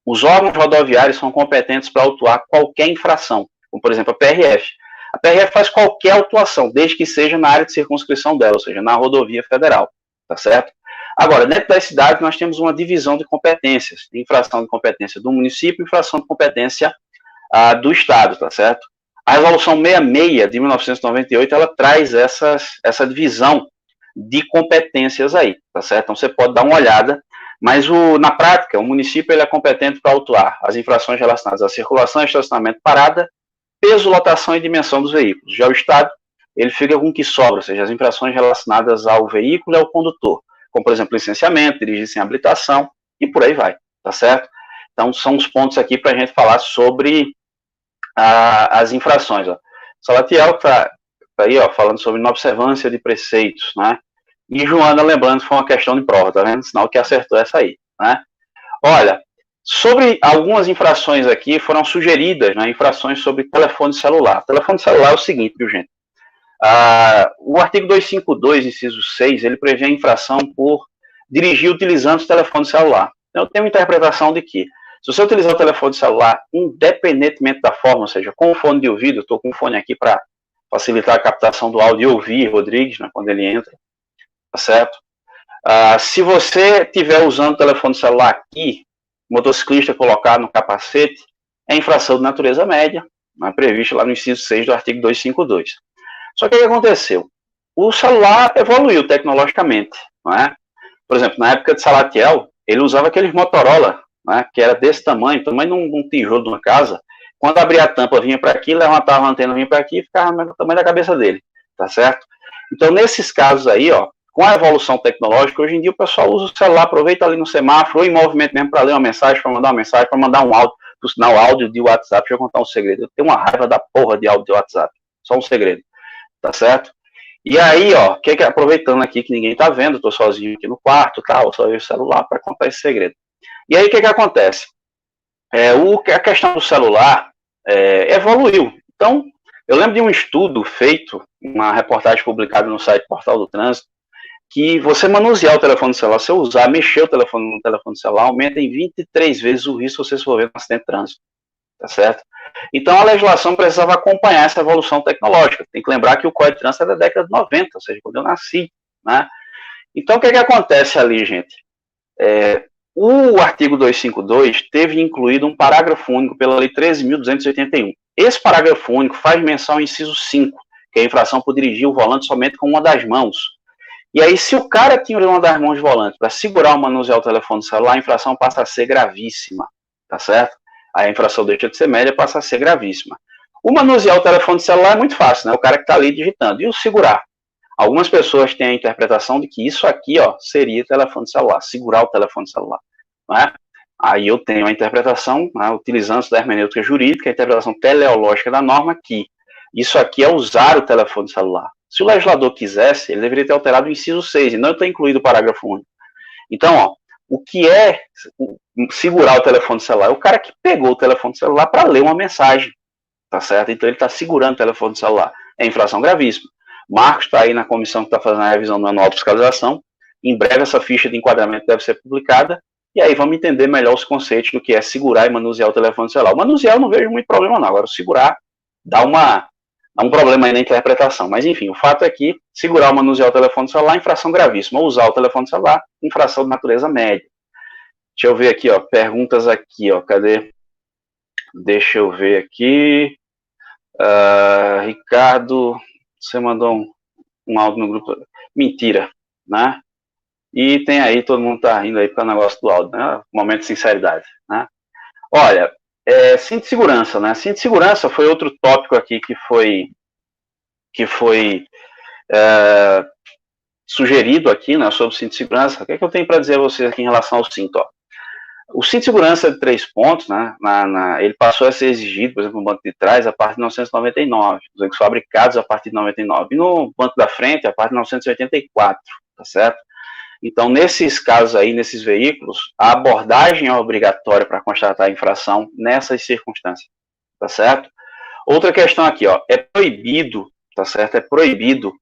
Os órgãos rodoviários são competentes para autuar qualquer infração, como, por exemplo, a PRF. A PRF faz qualquer autuação, desde que seja na área de circunscrição dela, ou seja, na rodovia federal, tá certo? Agora, dentro das cidades, nós temos uma divisão de competências, infração de competência do município e infração de competência do Estado, tá certo? A Resolução 66 de 1998, ela traz essa divisão de competências aí, tá certo? Então, você pode dar uma olhada, mas na prática, o município ele é competente para autuar as infrações relacionadas à circulação, estacionamento, parada, peso, lotação e dimensão dos veículos. Já o Estado, ele fica com o que sobra, ou seja, as infrações relacionadas ao veículo e ao condutor, como, por exemplo, licenciamento, dirigir sem habilitação, e por aí vai, tá certo? Então, são os pontos aqui para a gente falar sobre as infrações. Ó. Salatiel está aí, ó, falando sobre inobservância de preceitos, né? E Joana, lembrando, foi uma questão de prova, tá vendo? Sinal que acertou essa aí, né? Olha, sobre algumas infrações aqui foram sugeridas, né, infrações sobre telefone celular. Telefone celular é o seguinte, viu, gente? O artigo 252, inciso 6, ele prevê a infração por dirigir utilizando o telefone celular. Então, eu tenho uma interpretação de que, se você utilizar o telefone celular, independentemente da forma, ou seja, com o fone de ouvido, eu estou com o fone aqui para facilitar a captação do áudio e ouvir Rodrigues, né, quando ele entra, tá certo? Se você estiver usando o telefone celular aqui, motociclista colocar no capacete, é infração de natureza média, né, prevista lá no inciso 6 do artigo 252. Só que o que aconteceu? O celular evoluiu tecnologicamente, não é? Por exemplo, na época de Salatiel, ele usava aqueles Motorola, né, que era desse tamanho de um tijolo de uma casa. Quando abria a tampa, vinha para aqui, levantava a antena, vinha para aqui e ficava no tamanho da cabeça dele, tá certo? Então, nesses casos aí, ó, com a evolução tecnológica, hoje em dia o pessoal usa o celular, aproveita ali no semáforo, ou em movimento mesmo para ler uma mensagem, para mandar uma mensagem, para mandar um áudio, por sinal, áudio de WhatsApp. Deixa eu contar um segredo. Eu tenho uma raiva da porra de áudio de WhatsApp. Só um segredo, tá certo? E aí, ó, aproveitando aqui que ninguém tá vendo, eu tô sozinho aqui no quarto, tá? Eu só vejo o celular para contar esse segredo. E aí, o que acontece? A questão do celular evoluiu. Então, eu lembro de um estudo feito, uma reportagem publicada no site Portal do Trânsito, que você manusear o telefone celular, se eu usar, mexer o telefone no telefone celular, aumenta em 23 vezes o risco se você se envolver com um acidente de trânsito, tá certo? Então, a legislação precisava acompanhar essa evolução tecnológica. Tem que lembrar que o Código de Trânsito é da década de 90, ou seja, quando eu nasci, né? Então, o que acontece ali, gente? O artigo 252 teve incluído um parágrafo único pela Lei 13.281. Esse parágrafo único faz menção ao inciso 5, que é a infração por dirigir o volante somente com uma das mãos. E aí, se o cara tinha uma das mãos de volante para segurar ou manusear o telefone celular, a infração passa a ser gravíssima, tá certo? A infração deixa de ser média, passa a ser gravíssima. O manusear o telefone celular é muito fácil, né? O cara que está ali digitando. E o segurar? Algumas pessoas têm a interpretação de que isso aqui, ó, seria telefone celular, segurar o telefone celular, não é? Aí eu tenho a interpretação, né, utilizando da hermenêutica jurídica, a interpretação teleológica da norma, que isso aqui é usar o telefone celular. Se o legislador quisesse, ele deveria ter alterado o inciso 6, e não ter incluído o parágrafo único. Então, ó, o que é segurar o telefone celular? É o cara que pegou o telefone celular para ler uma mensagem, tá certo? Então ele está segurando o telefone celular. É infração gravíssima. Marcos está aí na comissão que está fazendo a revisão do manual de fiscalização. Em breve essa ficha de enquadramento deve ser publicada. E aí vamos entender melhor os conceitos do que é segurar e manusear o telefone celular. O manusear eu não vejo muito problema não. Agora, o segurar dá um problema aí na interpretação. Mas, enfim, o fato é que segurar ou manusear o telefone celular é infração gravíssima. Ou usar o telefone celular, infração de natureza média. Deixa eu ver aqui, ó. Perguntas aqui, ó. Cadê? Deixa eu ver aqui. Ricardo, você mandou um áudio no grupo. Mentira, né? E tem aí, todo mundo tá rindo aí para o negócio do áudio, né? Momento de sinceridade, né? Olha, cinto de segurança, né? Cinto de segurança foi outro tópico aqui que foi sugerido aqui, né, sobre o cinto de segurança. O que é que eu tenho para dizer a vocês aqui em relação ao cinto? Ó? O cinto de segurança de 3 pontos, né, ele passou a ser exigido, por exemplo, no banco de trás, a partir de 1999, os veículos fabricados a partir de 99, e no banco da frente, a partir de 1984, tá certo? Então, nesses casos aí, nesses veículos, a abordagem é obrigatória para constatar a infração nessas circunstâncias, tá certo? Outra questão aqui, ó, é proibido, tá certo? É proibido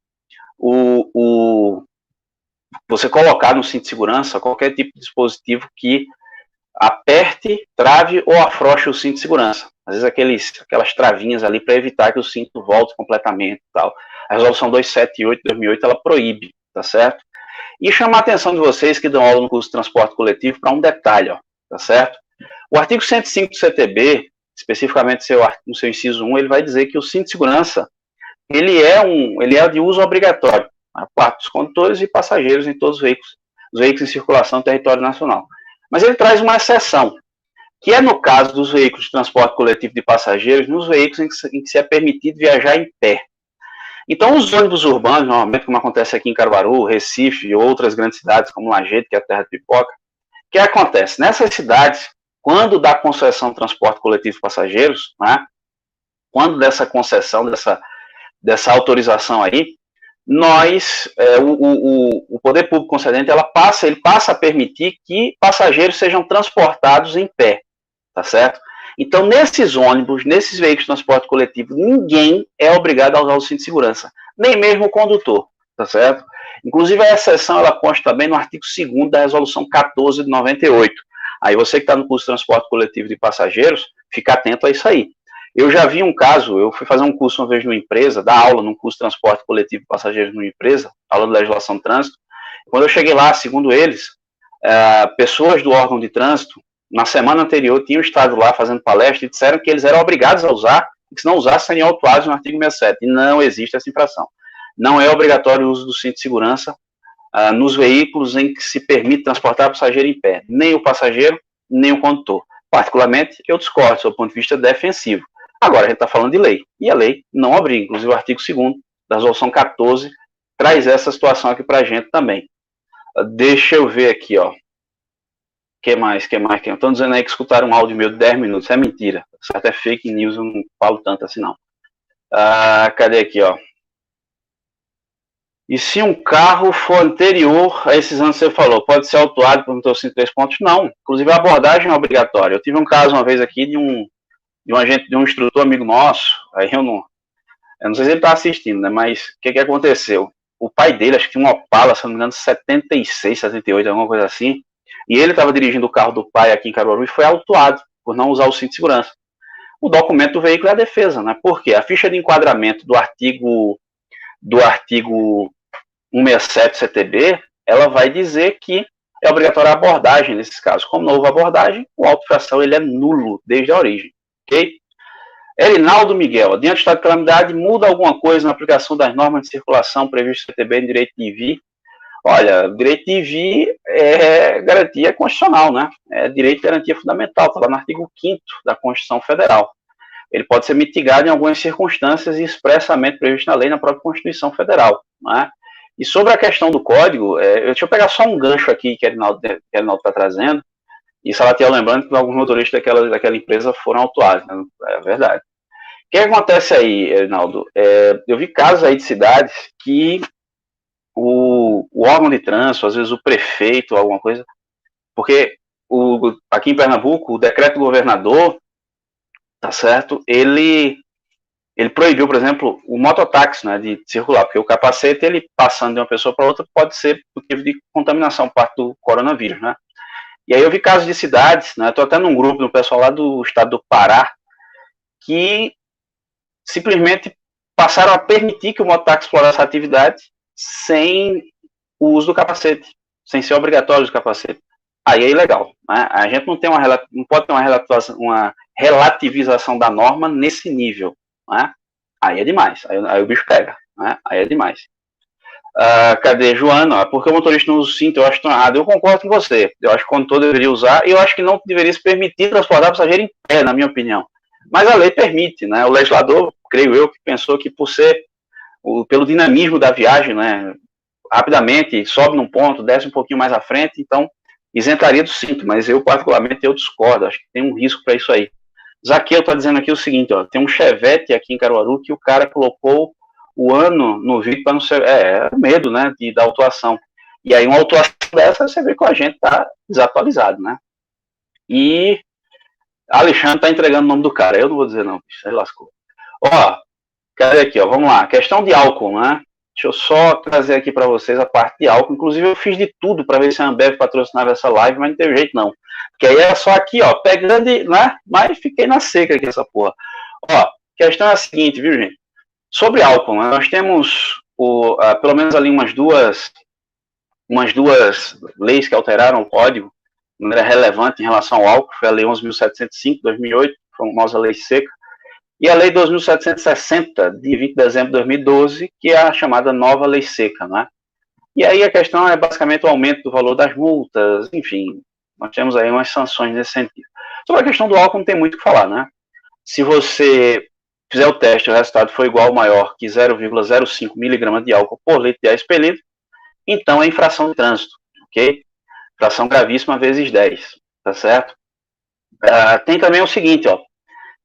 você colocar no cinto de segurança qualquer tipo de dispositivo que aperte, trave ou afrouxe o cinto de segurança. Às vezes aquelas travinhas ali para evitar que o cinto volte completamente e tal. A resolução 278 de 2008, ela proíbe, tá certo? E chamar a atenção de vocês que dão aula no curso de transporte coletivo para um detalhe, ó, tá certo? O artigo 105 do CTB, especificamente no seu inciso 1, ele vai dizer que o cinto de segurança, ele é de uso obrigatório para os condutores e passageiros em todos os veículos em circulação no território nacional. Mas ele traz uma exceção, que é no caso dos veículos de transporte coletivo de passageiros, nos veículos em que se é permitido viajar em pé. Então, os ônibus urbanos, normalmente, como acontece aqui em Caruaru, Recife e outras grandes cidades, como Lajeado, que é a terra de pipoca, o que acontece? Nessas cidades, quando dá concessão de transporte coletivo de passageiros, né, quando dessa concessão, dessa autorização aí, o poder público concedente, ele passa a permitir que passageiros sejam transportados em pé, tá certo? Então, nesses ônibus, nesses veículos de transporte coletivo, ninguém é obrigado a usar o cinto de segurança, nem mesmo o condutor, tá certo? Inclusive, a exceção, ela consta também no artigo 2º da resolução 14 de 98. Aí você que está no curso de transporte coletivo de passageiros, fica atento a isso aí. Eu já vi um caso, eu fui fazer um curso uma vez numa empresa, dar aula num curso de transporte coletivo de passageiros numa empresa, aula de legislação de trânsito. Quando eu cheguei lá, segundo eles, pessoas do órgão de trânsito, na semana anterior, tinham estado lá fazendo palestra e disseram que eles eram obrigados a usar, e que se não usassem, seriam autuados no artigo 67. E não existe essa infração. Não é obrigatório o uso do cinto de segurança nos veículos em que se permite transportar passageiro em pé. Nem o passageiro, nem o condutor. Particularmente, eu discordo, do ponto de vista defensivo. Agora, a gente está falando de lei, e a lei não obriga. Inclusive, o artigo 2º da resolução 14 traz essa situação aqui para a gente também. Deixa eu ver aqui, ó. Que mais? Estão dizendo aí que escutaram um áudio meu de 10 minutos. É mentira. Certo? É fake news, eu não falo tanto assim, não. Cadê aqui, ó? E se um carro for anterior a esses anos que você falou, pode ser autuado por não ter os 3 pontos? Não. Inclusive, a abordagem é obrigatória. Eu tive um caso uma vez aqui de um instrutor amigo nosso, aí eu não sei se ele está assistindo, né? Mas o que aconteceu? O pai dele, acho que tinha uma Opala, se não me engano, 76, 78, alguma coisa assim. E ele estava dirigindo o carro do pai aqui em Caruaru e foi autuado por não usar o cinto de segurança. O documento do veículo é a defesa, né? Por quê? A ficha de enquadramento do artigo 167 CTB, ela vai dizer que é obrigatória a abordagem nesses casos. Como não houve abordagem, o auto-infração ele é nulo desde a origem. Ok? Erinaldo Miguel, diante do estado de calamidade, muda alguma coisa na aplicação das normas de circulação previstas no CTB em direito de IVI? Olha, direito de IVI é garantia constitucional, né? É direito de garantia fundamental, está lá no artigo 5º da Constituição Federal. Ele pode ser mitigado em algumas circunstâncias e expressamente previsto na lei, na própria Constituição Federal, né? E sobre a questão do código, deixa eu pegar só um gancho aqui que o Erinaldo está trazendo. E Salatiel lembrando que alguns motoristas daquela empresa foram autuados, né? É verdade. O que acontece aí, Reinaldo? Eu vi casos aí de cidades que o órgão de trânsito, às vezes o prefeito, alguma coisa, porque aqui em Pernambuco, o decreto do governador, tá certo, ele proibiu, por exemplo, o mototáxi, né, de circular, porque o capacete, ele passando de uma pessoa para outra, pode ser motivo de contaminação, parte do coronavírus, né? E aí eu vi casos de cidades, né, estou até num grupo do pessoal lá do estado do Pará, que simplesmente passaram a permitir que o mototáxi explorasse essa atividade sem o uso do capacete, sem ser obrigatório o capacete. Aí é ilegal. Né? A gente não pode ter uma relativização da norma nesse nível. Né? Aí é demais. Aí o bicho pega. Né? Aí é demais. Cadê Joana? Porque o motorista não usa o cinto, eu acho tão errado. Eu concordo com você. Eu acho que o condutor deveria usar, e eu acho que não deveria se permitir transportar passageiro em pé, na minha opinião. Mas a lei permite, né? O legislador, creio eu, que pensou que pelo dinamismo da viagem, né? Rapidamente sobe num ponto, desce um pouquinho mais à frente, então isentaria do cinto, mas eu particularmente eu discordo, acho que tem um risco para isso aí. Zaqueu está dizendo aqui o seguinte, ó, tem um Chevette aqui em Caruaru que o cara colocou o ano no vídeo para não ser, medo, né, da autuação. E aí uma autuação dessa, você vê que a gente está desatualizado, né? E Alexandre está entregando o nome do cara, eu não vou dizer não, isso aí lascou. Ó, cadê aqui, ó, vamos lá, questão de álcool, né? Deixa eu só trazer aqui para vocês a parte de álcool. Inclusive, eu fiz de tudo para ver se a Ambev patrocinava essa live, mas não teve jeito, não. Porque aí era só aqui, ó, pegando, né? Mas fiquei na seca aqui, essa porra. Ó, a questão é a seguinte, viu, gente? Sobre álcool, né? Nós temos pelo menos ali umas duas leis que alteraram o código de maneira relevante em relação ao álcool. Foi a Lei 11.705, 2008, a famosa Lei Seca, e a Lei 2.760, de 20 de dezembro de 2012, que é a chamada nova Lei Seca, né? E aí a questão é basicamente o aumento do valor das multas, enfim, nós temos aí umas sanções nesse sentido. Sobre a questão do álcool não tem muito o que falar, né? Se você fizer o teste e o resultado for igual ou maior que 0,05 miligramas de álcool por litro de ar expelido, então é infração de trânsito, ok? Infração gravíssima vezes 10, tá certo? Tem também o seguinte, ó,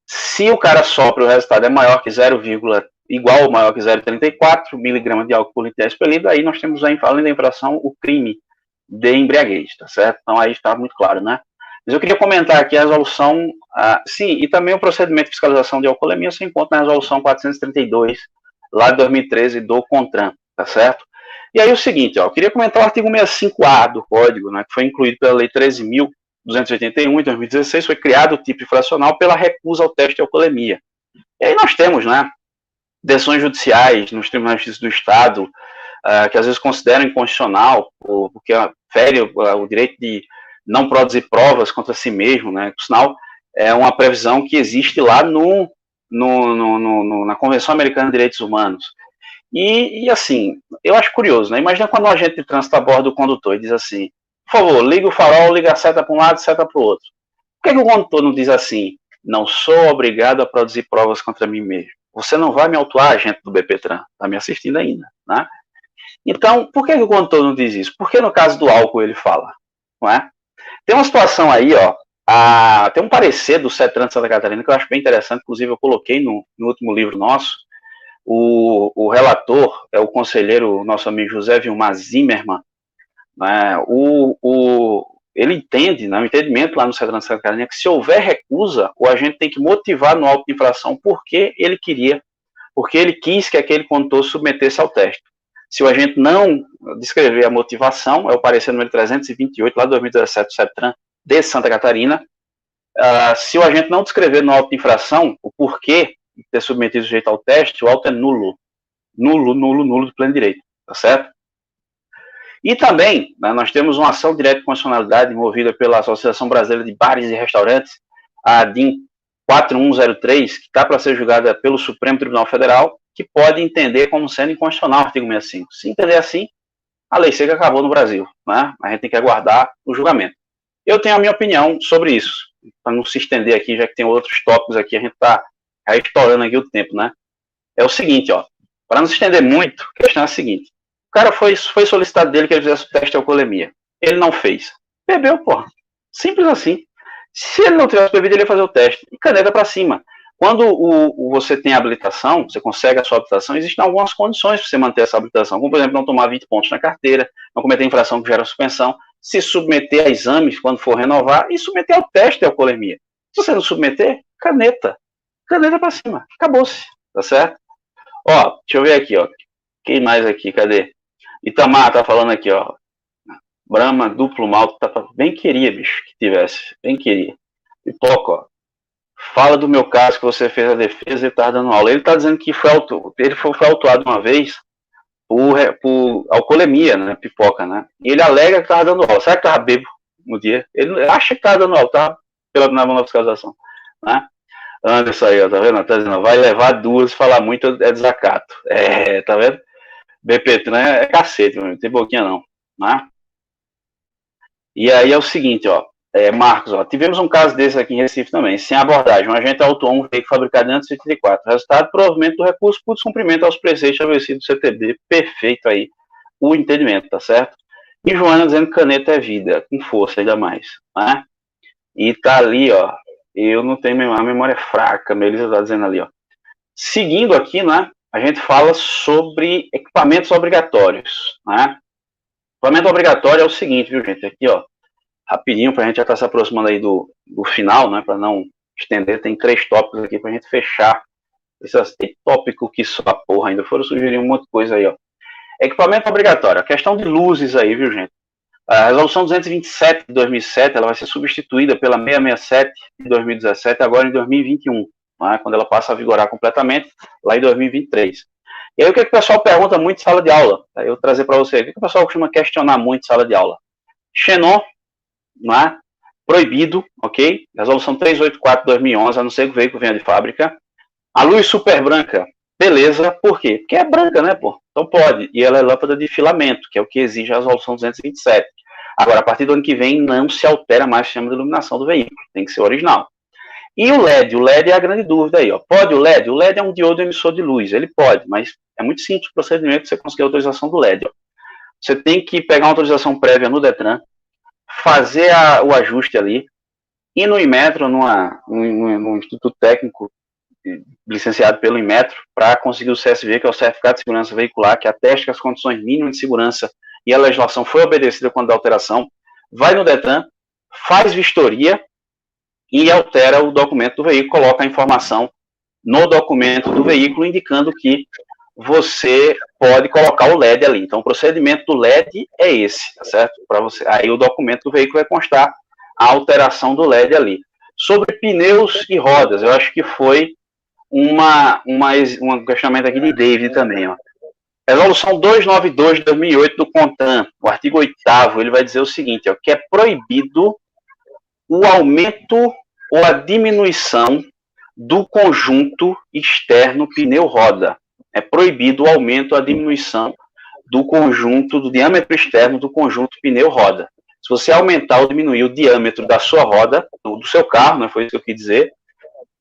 se o cara sopra, o resultado é maior que igual ou maior que 0,34 miligramas de álcool por litro expelido, aí nós temos, além da infração, o crime de embriaguez, tá certo? Então aí está muito claro, né? Mas eu queria comentar aqui a resolução, sim, e também o procedimento de fiscalização de alcoolemia se encontra na resolução 432, lá de 2013, do CONTRAN, tá certo? E aí o seguinte, ó, eu queria comentar o artigo 65A do Código, né, que foi incluído pela Lei 13.281, em 2016, foi criado o tipo infracional pela recusa ao teste de alcoolemia. E aí nós temos, né, decisões judiciais nos tribunais de justiça do Estado, que às vezes consideram inconstitucional, porque fere o direito de não produzir provas contra si mesmo, né, por sinal, é uma previsão que existe lá na Convenção Americana de Direitos Humanos. E assim, eu acho curioso, né? Imagina quando um agente de trânsito aborda o condutor e diz assim, por favor, liga o farol, liga a seta para um lado, seta para o outro. Por que o condutor não diz assim, não sou obrigado a produzir provas contra mim mesmo? Você não vai me autuar, agente do BPTran, está me assistindo ainda, né? Então, por que o condutor não diz isso? Porque no caso do álcool ele fala, não é? Tem uma situação aí, ó, tem um parecer do CETRAN de Santa Catarina que eu acho bem interessante, inclusive eu coloquei no último livro nosso. O relator é o conselheiro, nosso amigo José Vilmar Zimmermann, né? Ele entende, né, o entendimento lá no CETRAN de Santa Catarina, que se houver recusa, o agente tem que motivar no auto de infração porque ele quis que aquele condutor submetesse ao teste. Se o agente não descrever a motivação, é o parecer número 328, lá de 2017, do CETRAN de Santa Catarina, se o agente não descrever no auto de infração o porquê de ter submetido o sujeito ao teste, o auto é nulo. Nulo do pleno direito, tá certo? E também, né, nós temos uma ação direta de constitucionalidade movida pela Associação Brasileira de Bares e Restaurantes, a DIN 4103, que está para ser julgada pelo Supremo Tribunal Federal, que pode entender como sendo inconstitucional o artigo 65. Se entender assim, a lei seca acabou no Brasil, né? A gente tem que aguardar o julgamento. Eu tenho a minha opinião sobre isso, para não se estender aqui, já que tem outros tópicos aqui, a gente está estourando aqui o tempo, né? É o seguinte, ó, para não se estender muito, a questão é a seguinte, o cara foi solicitado dele que ele fizesse o teste de alcoolemia, ele não fez, bebeu, porra, Simples assim. Se ele não tivesse bebido, ele ia fazer o teste. E caneta para cima. Quando você tem habilitação, você consegue a sua habilitação, existem algumas condições para você manter essa habilitação. Como, por exemplo, não tomar 20 pontos na carteira, não cometer infração que gera suspensão, se submeter a exames quando for renovar e submeter ao teste de alcoolemia. Se você não submeter, caneta. Caneta para cima. Acabou-se. Tá certo? Ó, deixa eu ver aqui, ó. Quem mais aqui? Cadê? Itamar tá falando aqui, ó. Brahma, duplo malte, tá, bem queria, bicho, que tivesse. Bem queria. Pipoca, ó. Fala do meu caso que você fez a defesa e tá dando aula. Ele tá dizendo que ele foi autuado uma vez por alcoolemia, né? Pipoca, né? E ele alega que tava dando aula. Será que tava bêbado no dia? Ele acha que tava dando aula, tá? Na mão da fiscalização, né? Anderson aí, ó, tá vendo? Tá dizendo, vai levar duas, falar muito é desacato. É, tá vendo? BP3 é cacete, não tem boquinha não, né? E aí é o seguinte, ó, Marcos, ó, tivemos um caso desse aqui em Recife também, sem abordagem, um agente autuou um veículo fabricado em 1984, resultado, provavelmente, do recurso por descumprimento aos preceitos estabelecidos do CTB, perfeito aí, o entendimento, tá certo? E Joana dizendo que caneta é vida, com força ainda mais, né? E tá ali, ó, eu não tenho a memória fraca, Melissa tá dizendo ali, ó. Seguindo aqui, né, a gente fala sobre equipamentos obrigatórios, né? Equipamento obrigatório é o seguinte, viu, gente? Aqui, ó, rapidinho, para a gente já estar se aproximando aí do final, né? Para não estender, tem 3 tópicos aqui para a gente fechar. Tem tópico que só a porra ainda. Foram sugerir um monte de coisa aí, ó. Equipamento obrigatório. A questão de luzes aí, viu, gente? A resolução 227 de 2007, ela vai ser substituída pela 667 de 2017, agora em 2021, né? Quando ela passa a vigorar completamente, lá em 2023. E aí o que o pessoal pergunta muito em sala de aula? Eu vou trazer para você. O que o pessoal costuma questionar muito em sala de aula? Xenon, não é? Proibido, ok? Resolução 384 de 2011, a não ser que o veículo venha de fábrica. A luz super branca, beleza. Por quê? Porque é branca, né, pô? Então pode. E ela é lâmpada de filamento, que é o que exige a resolução 227. Agora, a partir do ano que vem, não se altera mais o sistema de iluminação do veículo. Tem que ser original. E o LED? O LED é a grande dúvida aí, ó. Pode o LED? O LED é um diodo emissor de luz. Ele pode, mas é muito simples o procedimento para você conseguir a autorização do LED. Ó. Você tem que pegar uma autorização prévia no Detran, fazer o ajuste ali, ir no Inmetro, num instituto técnico licenciado pelo Inmetro, para conseguir o CSV, que é o Certificado de Segurança Veicular, que atesta que as condições mínimas de segurança e a legislação foi obedecida quando da alteração. Vai no Detran, faz vistoria e altera o documento do veículo, coloca a informação no documento do veículo, indicando que você pode colocar o LED ali. Então, o procedimento do LED é esse, tá certo? Para você. Aí o documento do veículo vai constar a alteração do LED ali. Sobre pneus e rodas, eu acho que foi um questionamento aqui de David também, ó. Resolução 292 de 2008 do CONTRAN, o artigo 8º, ele vai dizer o seguinte, ó, que é proibido o aumento ou a diminuição do conjunto externo pneu-roda. É proibido o aumento ou a diminuição do conjunto, do diâmetro externo do conjunto pneu-roda. Se você aumentar ou diminuir o diâmetro da sua roda, do seu carro, não foi isso que eu quis dizer,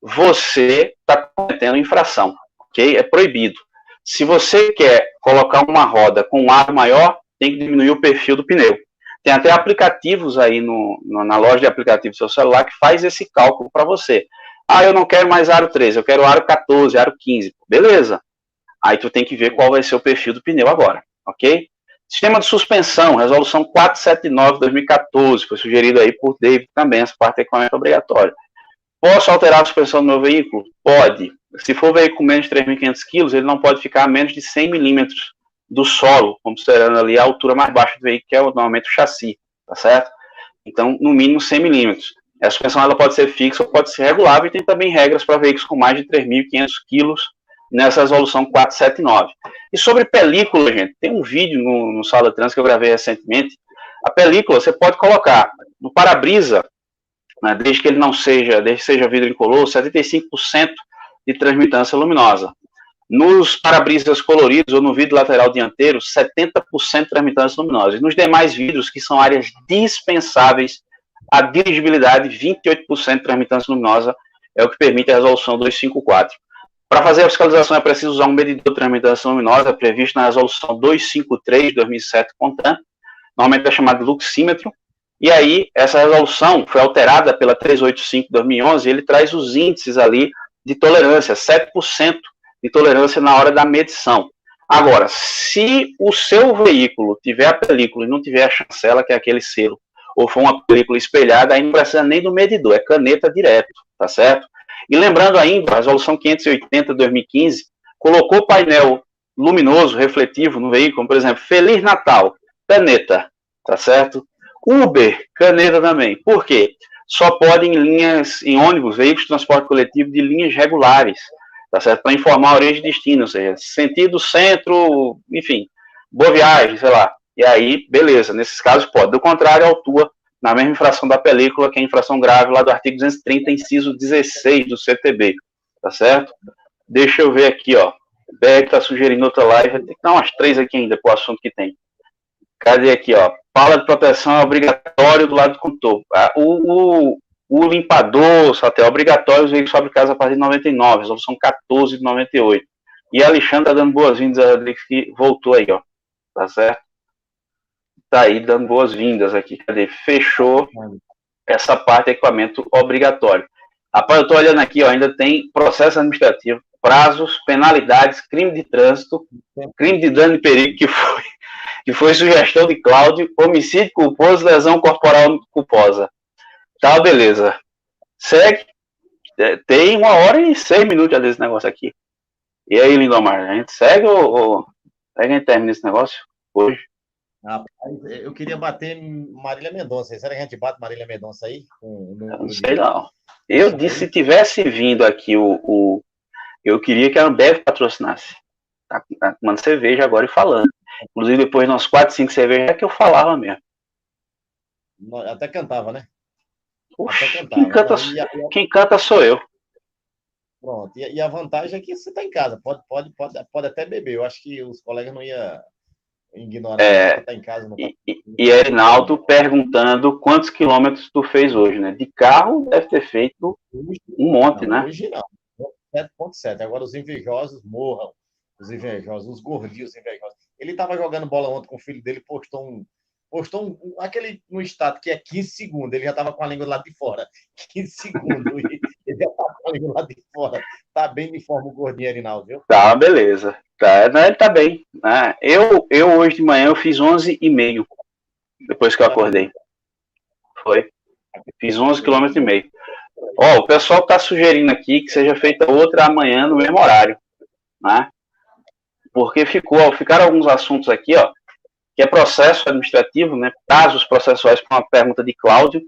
você está cometendo infração, ok? É proibido. Se você quer colocar uma roda com um aro maior, tem que diminuir o perfil do pneu. Tem até aplicativos aí na loja de aplicativos do seu celular que faz esse cálculo para você. Ah, eu não quero mais aro 13, eu quero aro 14, aro 15. Beleza. Aí tu tem que ver qual vai ser o perfil do pneu agora, ok? Sistema de suspensão, resolução 479 de 2014, foi sugerido aí por David também, essa parte é equipamento obrigatório. Posso alterar a suspensão do meu veículo? Pode. Se for um veículo com menos de 3.500 kg, ele não pode ficar a menos de 100 milímetros do solo, considerando ali a altura mais baixa do veículo, que é normalmente o chassi, tá certo? Então, no mínimo 100 milímetros. A suspensão ela pode ser fixa ou pode ser regulável, e tem também regras para veículos com mais de 3.500 kg nessa resolução 479. E sobre película, gente, tem um vídeo no Sala de Trânsito que eu gravei recentemente. A película você pode colocar no para-brisa, né, desde que seja vidro incolor, 75% de transmitância luminosa. Nos para-brisas coloridos ou no vidro lateral dianteiro, 70% de transmitância luminosa. E nos demais vidros, que são áreas dispensáveis, a dirigibilidade, 28% de transmitância luminosa, é o que permite a resolução 254. Para fazer a fiscalização é preciso usar um medidor de transmitância luminosa previsto na resolução 253 de 2007 CONTRAN, normalmente é chamado de luxímetro, E aí, essa resolução foi alterada pela 385 de 2011, e ele traz os índices ali de tolerância, 7% de tolerância na hora da medição. Agora, se o seu veículo tiver a película e não tiver a chancela, que é aquele selo, ou for uma película espelhada, aí não precisa nem do medidor, é caneta direto, tá certo? E lembrando ainda, a resolução 580 de 2015 colocou painel luminoso, refletivo no veículo, por exemplo, Feliz Natal, caneta, tá certo? Uber, caneta também. Por quê? Só pode em linhas, em ônibus, veículos de transporte coletivo de linhas regulares, tá certo? Para informar a origem e destino, ou seja, sentido centro, enfim, boa viagem, sei lá. E aí, beleza, nesses casos pode. Do contrário, autua na mesma infração da película, que é a infração grave lá do artigo 230, inciso 16 do CTB, tá certo? Deixa eu ver aqui, ó. O Beck tá sugerindo outra live, tem que dar umas 3 aqui ainda pro assunto que tem. Cadê aqui, ó? Pala de proteção é obrigatório do lado do condutor. O limpador, Satel, é obrigatório os veículos fabricados a partir de 99, resolução 14 de 98. E a Alexandre tá dando boas-vindas, que voltou aí, ó. Tá certo? Tá aí dando boas-vindas aqui. Cadê? Fechou essa parte de equipamento obrigatório. Rapaz, eu tô olhando aqui, ó, ainda tem processo administrativo, prazos, penalidades, crime de trânsito, crime de dano e perigo, que foi sugestão de Cláudio, homicídio culposo, lesão corporal culposa. Tá, beleza. Segue. Tem 1h06 já desse negócio aqui. E aí, Lindomar, a gente segue ou a gente termina esse negócio hoje? Rapaz, eu queria bater Marília Mendonça. Será que a gente bate Marília Mendonça aí? Não sei não. Eu disse, se tivesse vindo aqui eu queria que a Ambev patrocinasse. Tá tomando cerveja agora e falando. Inclusive, depois de umas 4, 5 cervejas é que eu falava mesmo. Até cantava, né? Oxe, até cantava. Quem canta sou eu. Pronto. E a vantagem é que você está em casa. Pode até beber. Eu acho que os colegas não iam ignorar. Tá em casa, não e Reinaldo perguntando quantos quilômetros tu fez hoje, né? De carro deve ter feito um monte, não, né? Hoje não. 7,7. Agora os invejosos morram. Os invejosos, os gordinhos invejosos. Ele estava jogando bola ontem com o filho dele, postou aquele no status que é 15 segundos, ele já estava com a língua lá de fora. 15 segundos, ele já estava com a língua lá de fora. Tá bem de forma o gordinho Erinaldo, viu? Tá, beleza. Tá, ele tá bem. Né? Eu hoje de manhã eu fiz 11,5 depois que eu acordei. Foi. Fiz 11,5 km. Ó, o pessoal tá sugerindo aqui que seja feita outra amanhã no mesmo horário, né? Porque ficaram alguns assuntos aqui, ó, que é processo administrativo, né? Casos processuais, para uma pergunta de Cláudio.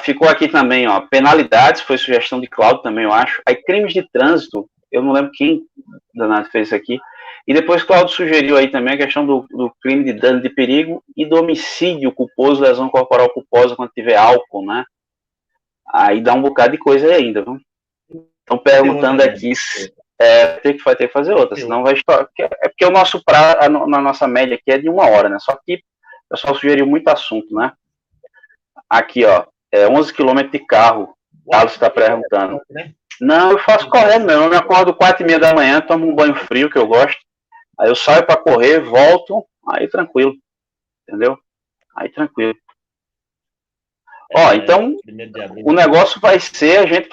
Ficou aqui também, ó, penalidades, foi sugestão de Cláudio também, eu acho. Aí crimes de trânsito, eu não lembro quem danado fez isso aqui. E depois Cláudio sugeriu aí também a questão do crime de dano de perigo e do homicídio culposo, lesão corporal culposa quando tiver álcool, né? Aí dá um bocado de coisa aí ainda, viu? Estão perguntando aqui, vai ter que fazer outra, senão vai estourar. É porque o nosso na nossa média aqui é de 1 hora, né? Só que o pessoal sugeriu muito assunto, né? Aqui, ó, 11 km de carro, o Carlos está perguntando. Não, eu faço correndo mesmo, eu me acordo 4h30 da manhã, tomo um banho frio, que eu gosto, aí eu saio para correr, volto, aí tranquilo, entendeu? Aí tranquilo. Ó, então, o negócio vai ser a gente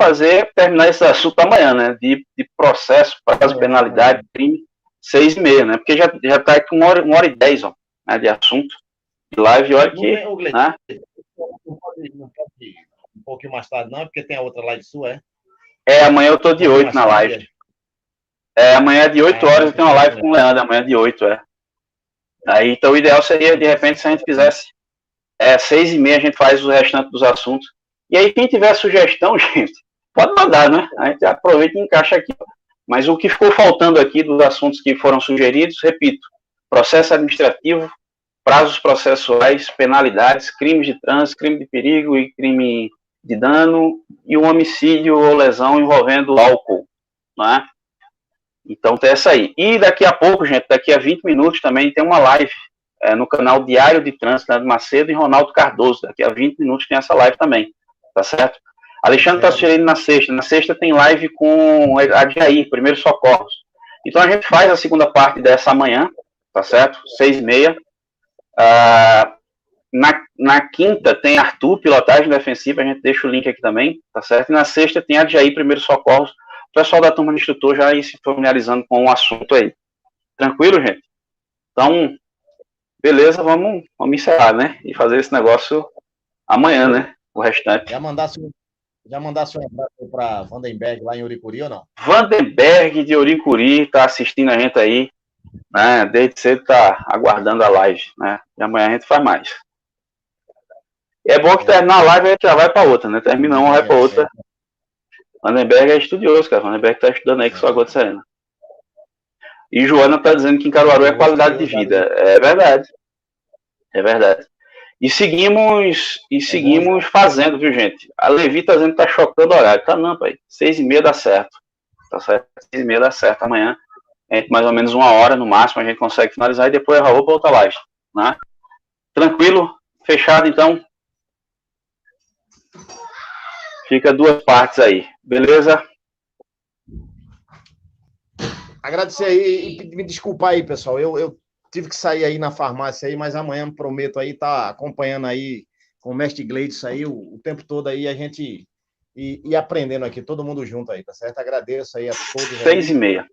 terminar esse assunto amanhã, né? De processo, prazo, penalidade, crime, 6h30, né? Porque já tá aqui 1h10, ó, né, de assunto, de live, olha que, né? Não pode um pouquinho mais tarde, não, porque tem a outra live sua, amanhã eu tô de 8 na live. Amanhã de 8 horas eu tenho uma live com o Leandro, amanhã de 8, Aí, então, o ideal seria, de repente, se a gente fizesse 6h30, a gente faz o restante dos assuntos. E aí, quem tiver sugestão, gente, pode mandar, né? A gente aproveita e encaixa aqui. Mas o que ficou faltando aqui dos assuntos que foram sugeridos, repito, processo administrativo, prazos processuais, penalidades, crimes de trânsito, crime de perigo e crime de dano, e um homicídio ou lesão envolvendo álcool, né? Então tem essa aí. E daqui a pouco, gente, daqui a 20 minutos também tem uma live no canal Diário de Trânsito, Leandro Macedo e Ronaldo Cardoso. Daqui a 20 minutos tem essa live também, tá certo? Alexandre está sugerindo na sexta. Na sexta tem live com a Jair, Primeiros Socorros. Então a gente faz a segunda parte dessa amanhã, tá certo? 6h30. Na quinta tem Arthur, pilotagem defensiva, a gente deixa o link aqui também, tá certo? E na sexta tem a Jair, primeiro socorros, o pessoal da turma do instrutor já ir se familiarizando com o assunto aí. Tranquilo, gente? Então, beleza, vamos encerrar, né? E fazer esse negócio amanhã, né? O restante. Já mandasse um abraço para Vandenberg lá em Uricuri ou não? Vandenberg de Uricuri tá assistindo a gente aí, né? Desde cedo tá aguardando a live, né? E amanhã a gente faz mais. E é bom que terminar a live a gente já vai para outra, né? Termina uma, vai para outra. Vandenberg é estudioso, cara. Vandenberg tá estudando aí com sua gota serena. E Joana tá dizendo que em Caruaru é qualidade de vida. É verdade. É verdade. E seguimos fazendo, viu, gente? A Levi tá dizendo que tá chocando o horário. Tá não, pai. 6h30 dá certo. Tá certo? 6h30 dá certo. Amanhã, mais ou menos 1 hora no máximo, a gente consegue finalizar e depois eu vou para outra live. Né? Tranquilo? Fechado, então? Fica 2 partes aí. Beleza? Agradecer aí e me desculpar aí, pessoal. Eu tive que sair aí na farmácia aí, mas amanhã prometo aí tá acompanhando aí com o mestre Gleides aí o tempo todo aí, a gente e aprendendo aqui, todo mundo junto aí, tá certo? Agradeço aí a todos. 6h30.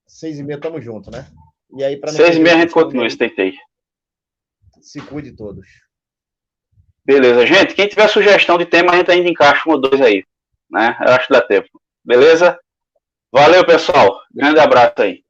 6h30, tamo junto, né? E aí, para 6h30 a gente continua esse tentei. Se cuide todos. Beleza, gente. Quem tiver sugestão de tema, a gente ainda encaixa 1 ou 2 aí. Né? Eu acho que dá tempo. Beleza? Valeu, pessoal. Grande abraço aí.